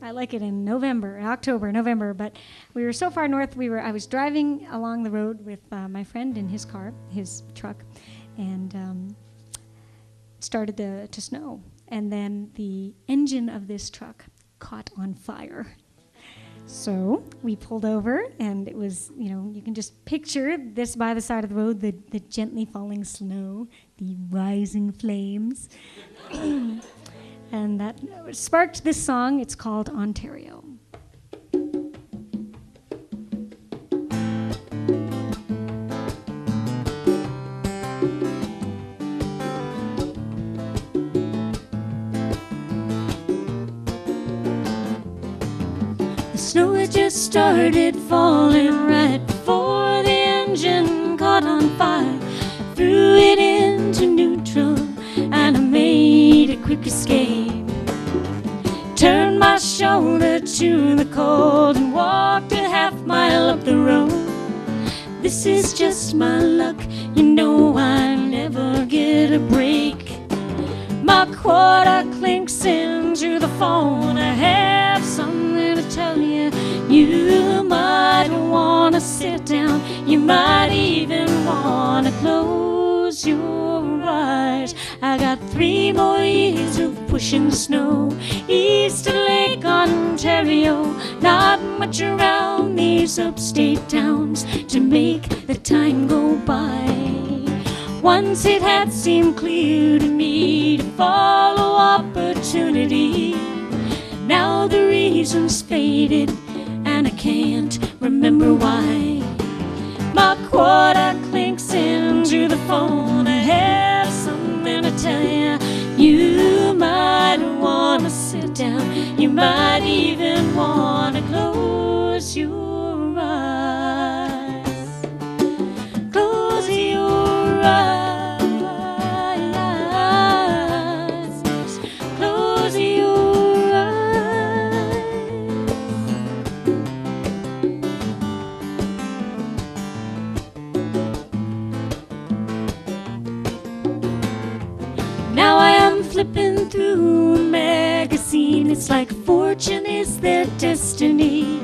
Speaker 3: I like it in October, November, but we were so far north. I was driving along the road with my friend in his car, his truck, and started to snow, and then the engine of this truck caught on fire. So we pulled over, and it was, you can just picture this by the side of the road, the gently falling snow, the rising flames, and that sparked this song. It's called Ontario.
Speaker 1: Snow had just started falling right before the engine caught on fire. I threw it into neutral and I made a quick escape. Turned my shoulder to the cold and walked a half-mile up the road. This is just my luck, I never get a break. My quarter clinks into the phone. I have something to tell you. You might want to sit down. You might even want to close your eyes. I got 3 more years of pushing snow east of Lake Ontario. Not much around these upstate towns to make the time go by. Once it had seemed clear to me to follow opportunity. Now the reason's faded and I can't remember why. My quarter clinks into the phone. I have something to tell you. You might want to sit down. You might even want to close your eyes. Close your eyes. Close your eyes. Now I am flipping through a magazine. It's like fortune is their destiny.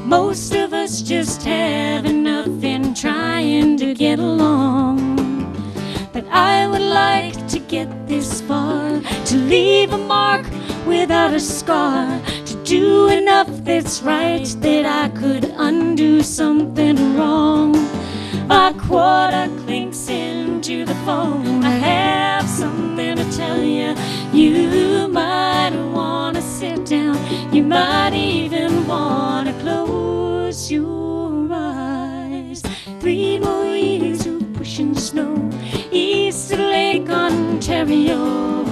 Speaker 1: Most of us just have enough in trying to get along. But I would like to get this far, to leave a mark without a scar, to do enough that's right that I could undo something wrong. My quarter clinks into the phone. I have something to tell you. You might want to sit down. You might even want to close your eyes. 3 more years of pushing snow east of Lake Ontario.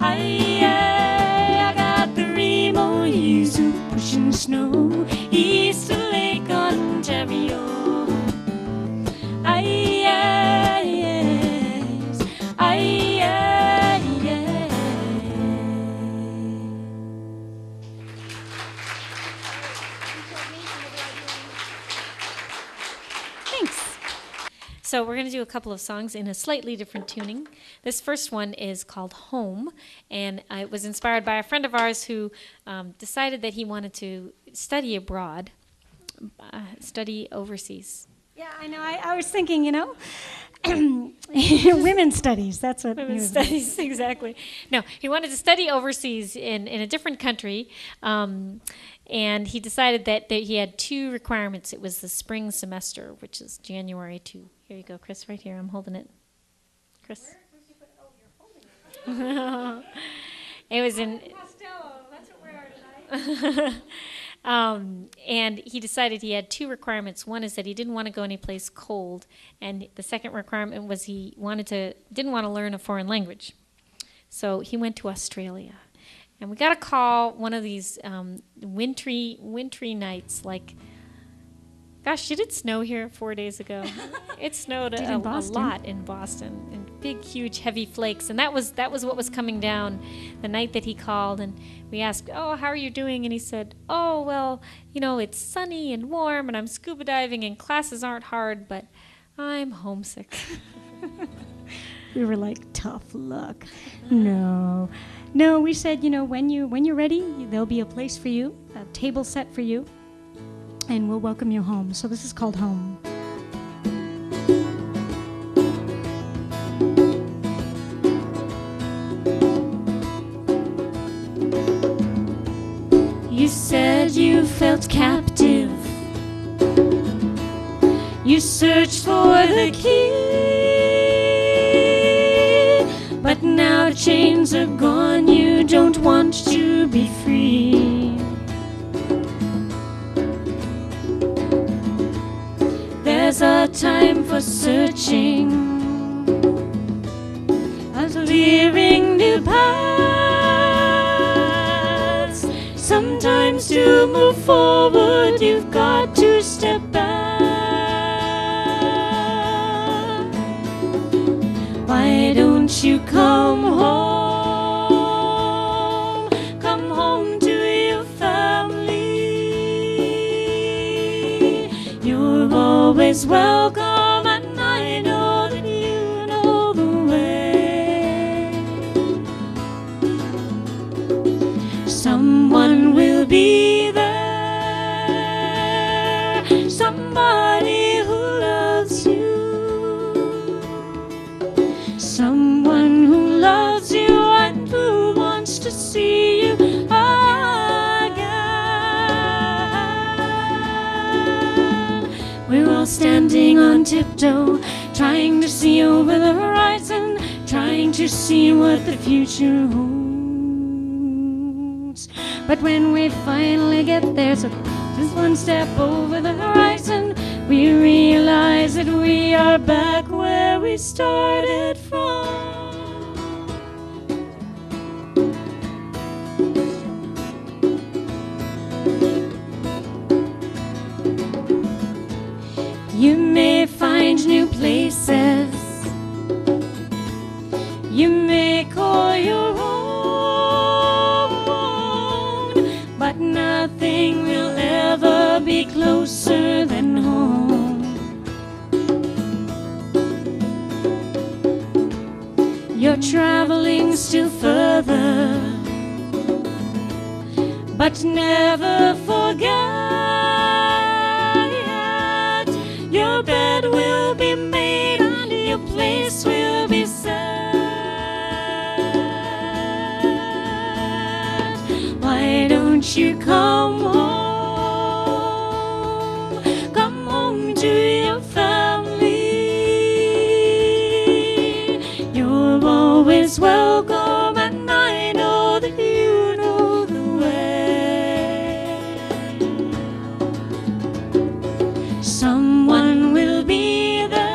Speaker 1: I got 3 more years of pushing snow east of Lake Ontario.
Speaker 2: So we're going to do a couple of songs in a slightly different tuning. This first one is called Home, and it was inspired by a friend of ours who decided that he wanted to study abroad, study overseas.
Speaker 3: Yeah, I know. I was thinking, Women's studies, that's what
Speaker 2: Women's
Speaker 3: he was
Speaker 2: studies, exactly. No, he wanted to study overseas in a different country, and he decided that he had 2 requirements. It was the spring semester, which is January to, here you go, Chris, right here. I'm holding it. Chris? You're holding it. It was in...
Speaker 3: Costello, that's what we are tonight.
Speaker 2: And he decided he had 2 requirements. One is that he didn't want to go anyplace cold, and the second requirement was he didn't want to learn a foreign language. So he went to Australia, and we got a call one of these wintry nights. Like, gosh, did it snow here 4 days ago? It snowed a lot in Boston, and big, huge, heavy flakes. And that was what was coming down the night that he called. And we asked, "Oh, how are you doing?" And he said, "Oh, well, it's sunny and warm, and I'm scuba diving, and classes aren't hard, but I'm homesick."
Speaker 3: We were like, tough luck. No, we said, when you're ready, there'll be a place for you, a table set for you, and we'll welcome you home. So this is called Home.
Speaker 1: You said you felt captive. You searched for the key, but now chains are gone. You don't want to be free. There's a time for searching, a clearing new paths. Sometimes to move forward, you've got to step back. Why don't you come home? Come home to your family. You're always welcome, and I know that you know the way. Someone will be there, somebody who loves you, someone who loves you and who wants to see you again. We're all standing on tiptoe, trying to see over the horizon, trying to see what the future holds. But when we finally get there, so just one step over the horizon, we realize that we are back where we started from. You may find new places, you may call your own, but nothing will ever be closer than home. You're traveling still further, but never forget. Your bed will be made and your place will be set. Why don't you come home? Come home to your family. You're always welcome, and I know that you know the way. Someone will be there,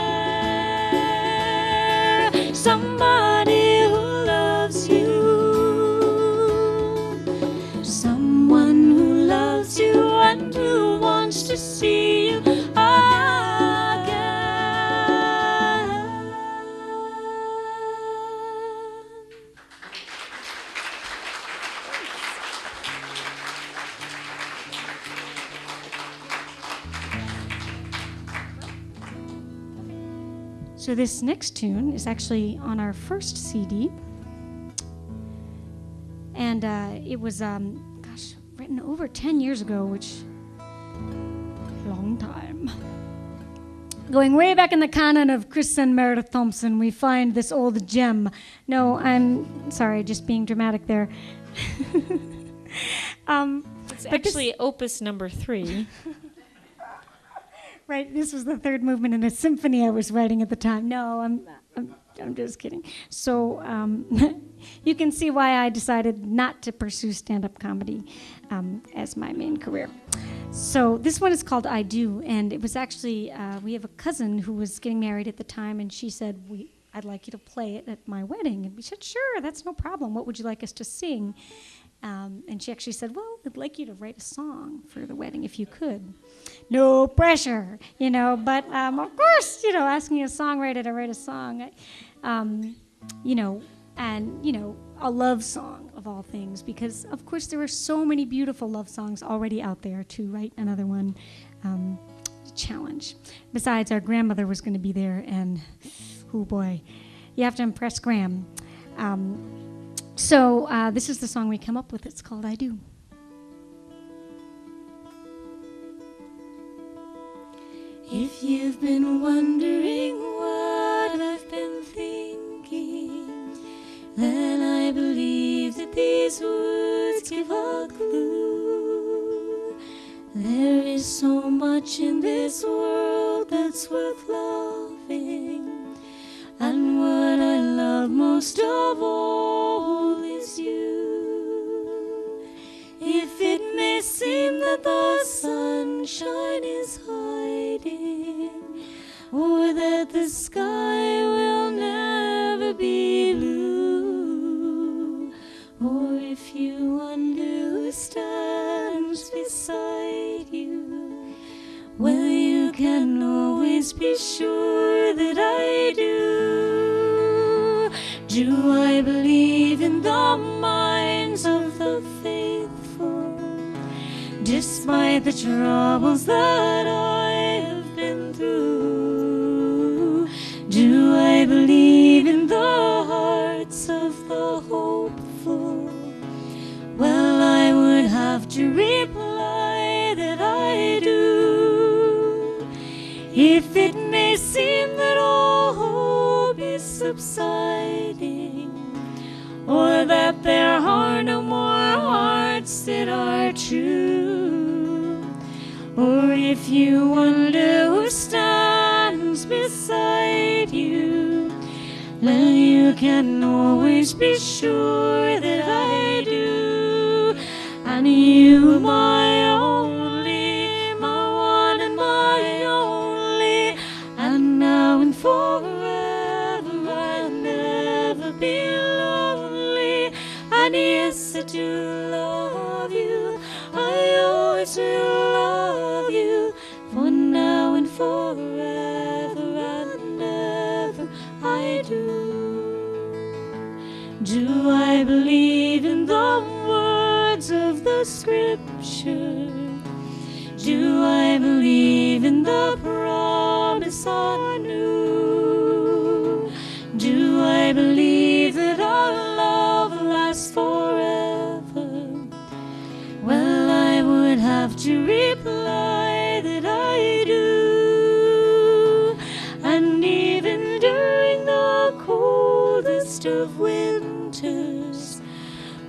Speaker 1: somebody who loves you, someone who loves you and who wants to see you again.
Speaker 3: So this next tune is actually on our first CD, and it was, written over 10 years ago, which long time. Going way back in the canon of Chris and Meridith Thompson, we find this old gem. No, I'm sorry, just being dramatic there.
Speaker 2: It's actually opus number 3.
Speaker 3: Right, this was the third movement in a symphony I was writing at the time. No, I'm just kidding. So you can see why I decided not to pursue stand-up comedy as my main career. So this one is called I Do, and it was actually, we have a cousin who was getting married at the time, and she said, I'd like you to play it at my wedding. And we said, sure, that's no problem. What would you like us to sing? And she actually said, well, I'd like you to write a song for the wedding if you could. No pressure, but of course, asking a songwriter to write a song, and a love song of all things, because of course there are so many beautiful love songs already out there. To write another one, challenge. Besides, our grandmother was going to be there, and oh boy, you have to impress Gram. So this is the song we come up with. It's called I Do.
Speaker 1: If you've been wondering what I've been thinking, then I believe that these words give a clue. There is so much in this world that's worth loving, and what I love most of all is you. If it may seem that the sunshine is hiding, or that the sky will never be blue, or if you wonder who stands beside you, well, you can always be sure that I do. Do I believe in the minds of the faithful, despite the troubles that I have been through? Do I believe in the hearts of the hopeful? Well, I would have to reply that I do. If it may seem that all hope is subsiding, or that there are no more hearts that are true, or if you wonder who stands beside you, well, you can always be sure that I do. And you, my only, my one and my only, and now and forever I'll never be lonely. And yes, I do love you, I always will love you, for now and forever and ever I do. Do I believe in the words of the scripture? Do I believe in the promise anew? Do I believe that our love lasts forever? Well, I would have to reply that I do. And even during the coldest of winters,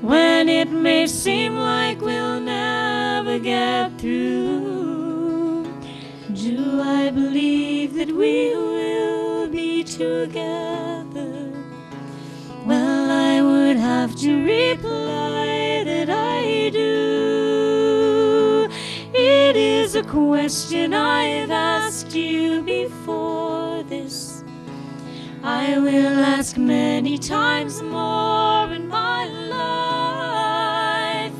Speaker 1: when it may seem like we'll never get through, do I believe that we will be together? Well, I would have to reply that I do. It is a question I've asked you before this. I will ask many times more in my life.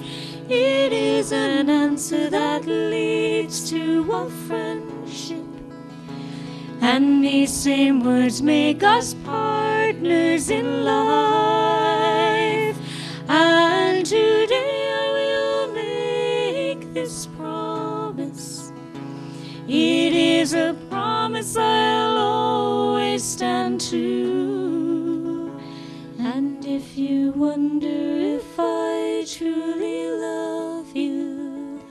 Speaker 1: It is an answer that leads to a friendship, and these same words make us partners in life. And today I will make this promise. It is a promise I'll always stand to. And if you wonder if I truly love you,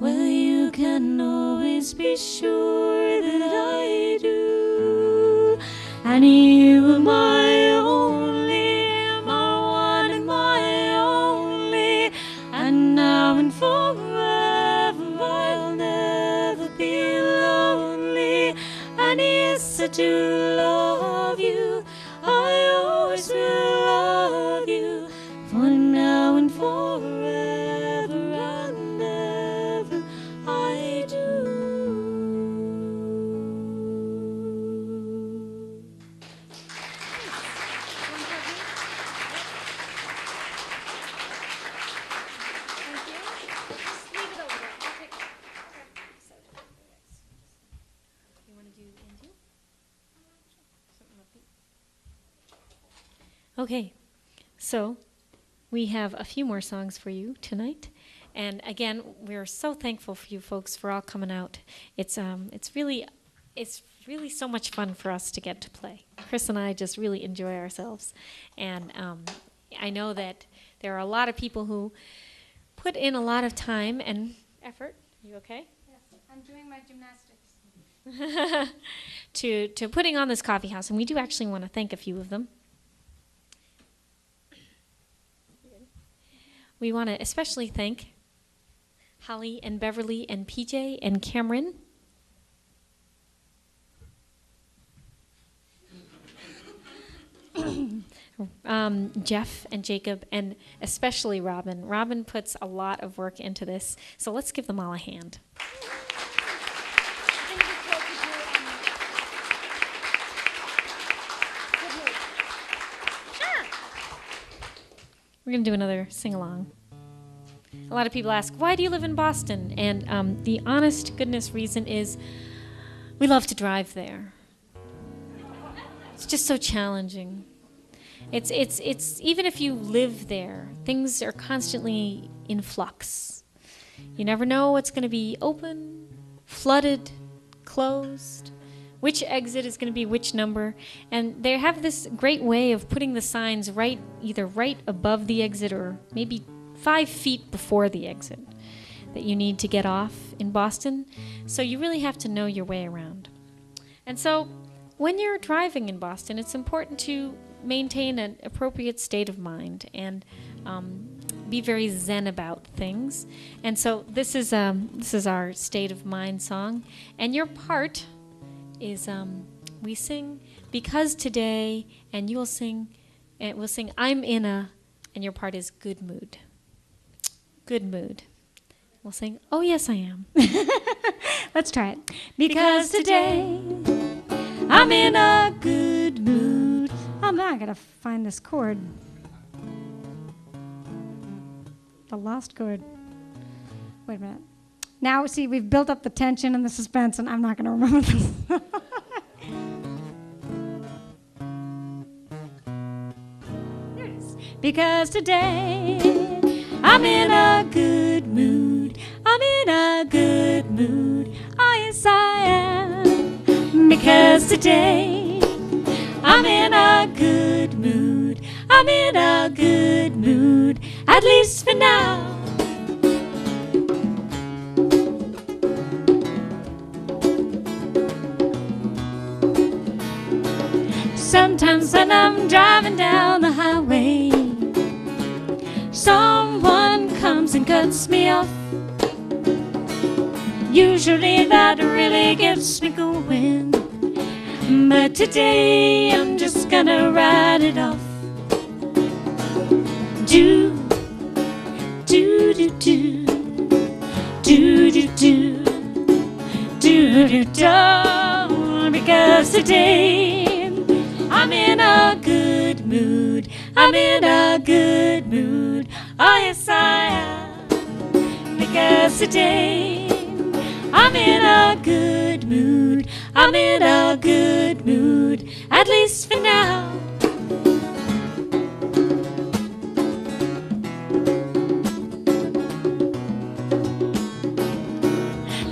Speaker 1: well, you can always be sure that I Honey, you are my only, my one and my only, and now and forever I'll never be lonely. And yes, I do love you, I always will love you, for now and forever and ever I do.
Speaker 2: Okay, so we have a few more songs for you tonight, and again, we're so thankful for you folks for all coming out. It's really so much fun for us to get to play. Chris and I just really enjoy ourselves, and I know that there are a lot of people who put in a lot of time and effort. Are you okay?
Speaker 3: Yes, I'm doing my gymnastics.
Speaker 2: to putting on this coffee house, and we do actually want to thank a few of them. We want to especially thank Holly and Beverly and PJ and Cameron. Jeff and Jacob, and especially Robin. Robin puts a lot of work into this, so let's give them all a hand. We're going to do another sing-along. A lot of people ask, why do you live in Boston? And the honest goodness reason is we love to drive there. It's just so challenging. It's even if you live there, things are constantly in flux. You never know what's going to be open, flooded, closed, which exit is going to be which number. And they have this great way of putting the signs either right above the exit or maybe 5 feet before the exit that you need to get off in Boston. So you really have to know your way around. And so when you're driving in Boston, it's important to maintain an appropriate state of mind and be very zen about things. And so this is our state of mind song. And your part is we sing Because Today, and we'll sing I'm in a, and your part is good mood. Good mood. We'll sing Oh Yes I Am.
Speaker 3: Let's try it.
Speaker 1: Because today I'm in a good mood.
Speaker 3: Oh man, I gotta find this chord. The lost chord. Wait a minute. Now, see, we've built up the tension and the suspense, and I'm not going to remember this. There it is.
Speaker 1: Because today I'm in a good mood. I'm in a good mood. Oh, yes, I am. Because today I'm in a good mood. I'm in a good mood. At least for now. Sometimes when I'm driving down the highway, someone comes and cuts me off. Usually that really gets me going, but today I'm just gonna ride it off. Do, do, do, do, do, do, do, do, do, do, because today I'm in a good mood. I'm in a good mood. Oh, yes, I am. Because today I'm in a good mood. I'm in a good mood. At least for now.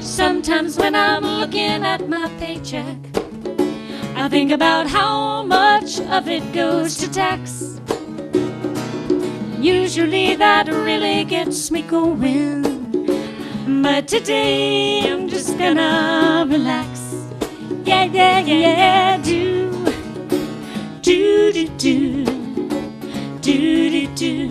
Speaker 1: Sometimes when I'm looking at my paycheck, I think about how much of it goes to tax. Usually that really gets me going, but today I'm just gonna relax. Yeah, yeah, yeah, do, do do do, do do do,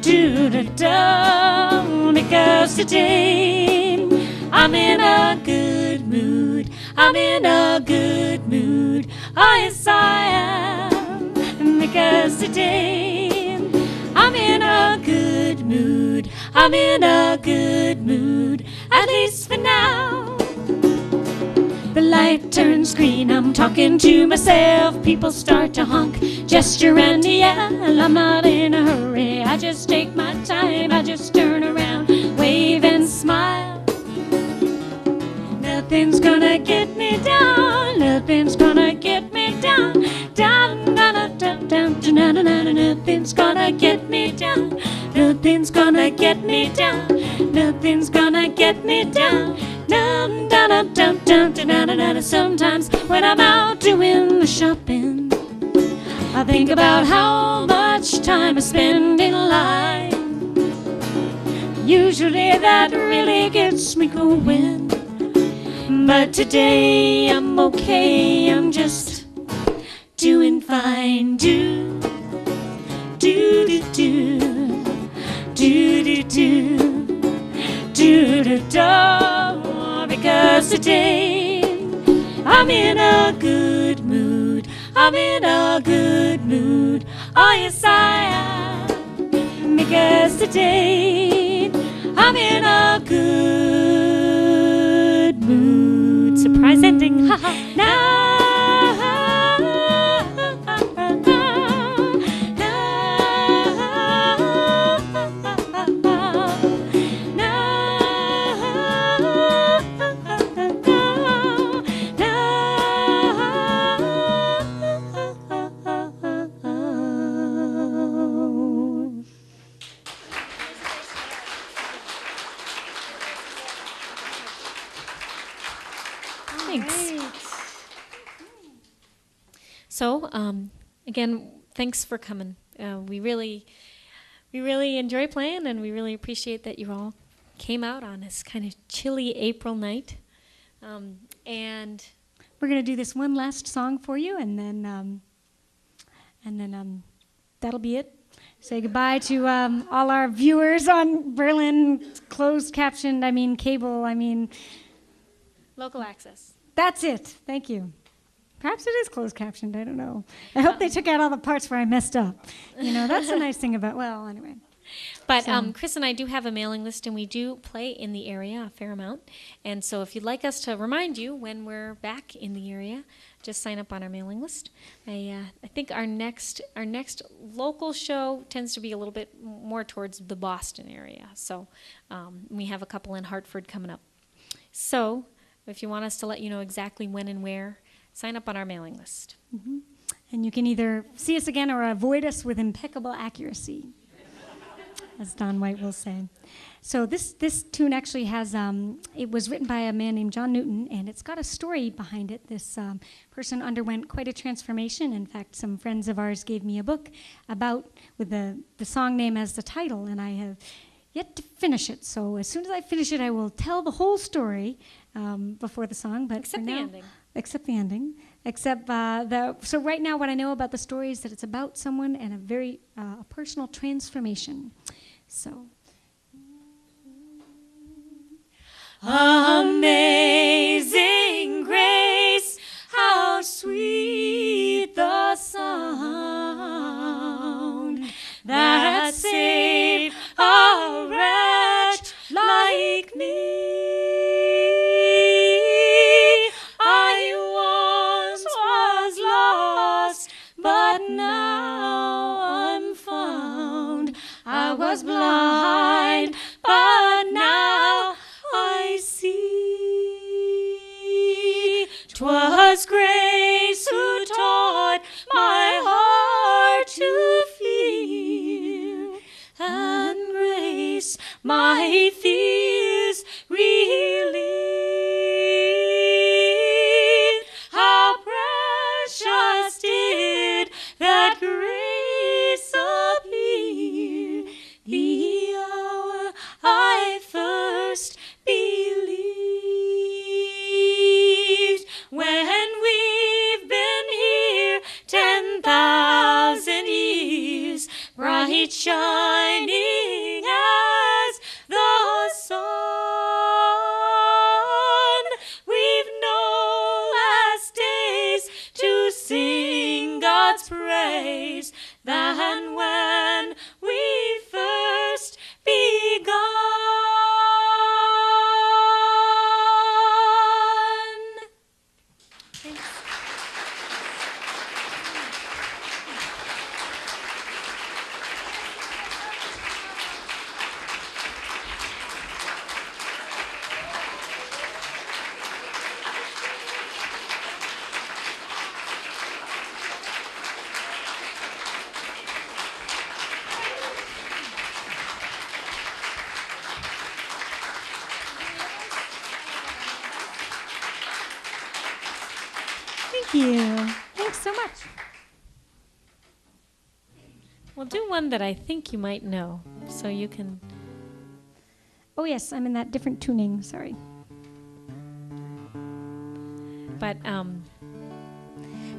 Speaker 1: do do do. Because today I'm in a good mood. I'm in a good mood. Oh yes I am. Because today I'm in a good mood. I'm in a good mood. At least for now. The light turns green, I'm talking to myself. People start to honk, gesture and yell. I'm not in a hurry, I just take my time. I just turn around, wave and smile. Nothing's gonna get me down. Nothing's gonna get me down. Down, down, down, down, down, down, down. Nothing's gonna get me down. Nothing's gonna get me down. Nothing's gonna get me down. Down, down, down, down, down, down, down. Sometimes when I'm out doing the shopping, I think about how much time I spend in line. Usually that really gets me going. But today I'm okay, I'm just doing fine. Do, do, do, do, do, do, do, do, do, do. Because today I'm in a good mood. I'm in a good mood. Oh yes I am. Because today I'm in a good mood. Surprise ending. Now.
Speaker 2: So, again, thanks for coming. We really enjoy playing, and we really appreciate that you all came out on this kind of chilly April night. And
Speaker 3: we're going to do this one last song for you, and then that'll be it. Say goodbye to all our viewers on Berlin, closed captioned, cable,
Speaker 2: local access.
Speaker 3: That's it. Thank you. Perhaps it is closed captioned. I don't know. I hope they took out all the parts where I messed up. That's the nice thing about, well, anyway.
Speaker 2: But Chris and I do have a mailing list, and we do play in the area a fair amount. And so if you'd like us to remind you when we're back in the area, just sign up on our mailing list. I think our next local show tends to be a little bit more towards the Boston area. So we have a couple in Hartford coming up. So if you want us to let you know exactly when and where, sign up on our mailing list.
Speaker 3: Mm-hmm. And you can either see us again or avoid us with impeccable accuracy, as Don White will say. So this tune actually has, it was written by a man named John Newton, and it's got a story behind it. This person underwent quite a transformation. In fact, some friends of ours gave me a book with the song name as the title, and I have yet to finish it. So as soon as I finish it, I will tell the whole story before the song. But
Speaker 2: except
Speaker 3: for
Speaker 2: the
Speaker 3: now,
Speaker 2: ending.
Speaker 3: Except the ending. So right now what I know about the story is that it's about someone and a very a personal transformation. So.
Speaker 1: Amazing grace, how sweet the sound that saved a wretch like me. I once was lost, but now I'm found. I was blind, but now I see. 'Twas grace who taught my heart to feel, and grace my fears relieved. How precious did that grace appear the hour I first believed. When we've been here 10 shining as the sun. We've no last days to sing God's praise than when we first begun.
Speaker 3: Thank you. Thanks so much.
Speaker 2: We'll do one that I think you might know, so you can.
Speaker 3: Oh, yes, I'm in that different tuning. Sorry.
Speaker 2: But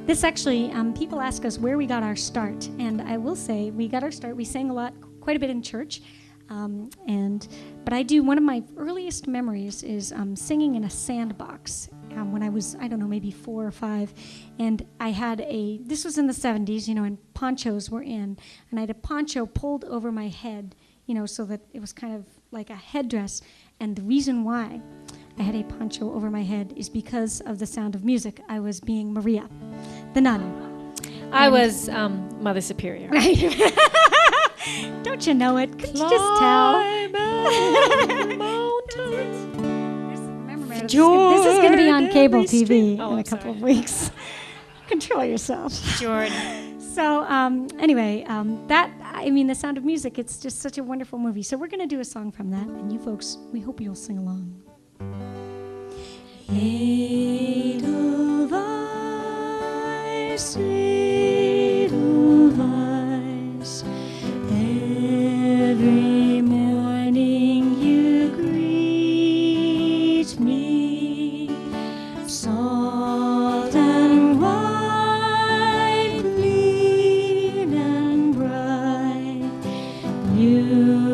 Speaker 3: This actually, people ask us where we got our start, and I will say we got our start. We sang a lot, quite a bit in church, but I do. One of my earliest memories is singing in a sandbox when I was, I don't know, maybe 4 or 5, and I had this was in the 70s, and ponchos were in, and I had a poncho pulled over my head, so that it was kind of like a headdress, and the reason why I had a poncho over my head is because of The Sound of Music. I was being Maria, the nun.
Speaker 2: I was Mother Superior.
Speaker 3: Don't you know it? Could you just tell? Remember, Meredith, this is going to be on cable TV in a couple of weeks. Control yourself.
Speaker 2: Jordan.
Speaker 3: So anyway, The Sound of Music, it's just such a wonderful movie. So we're going to do a song from that, and you folks, we hope you'll sing along. Edelweiss, Edelweiss, every morning you greet me, salt and white, clean and bright, you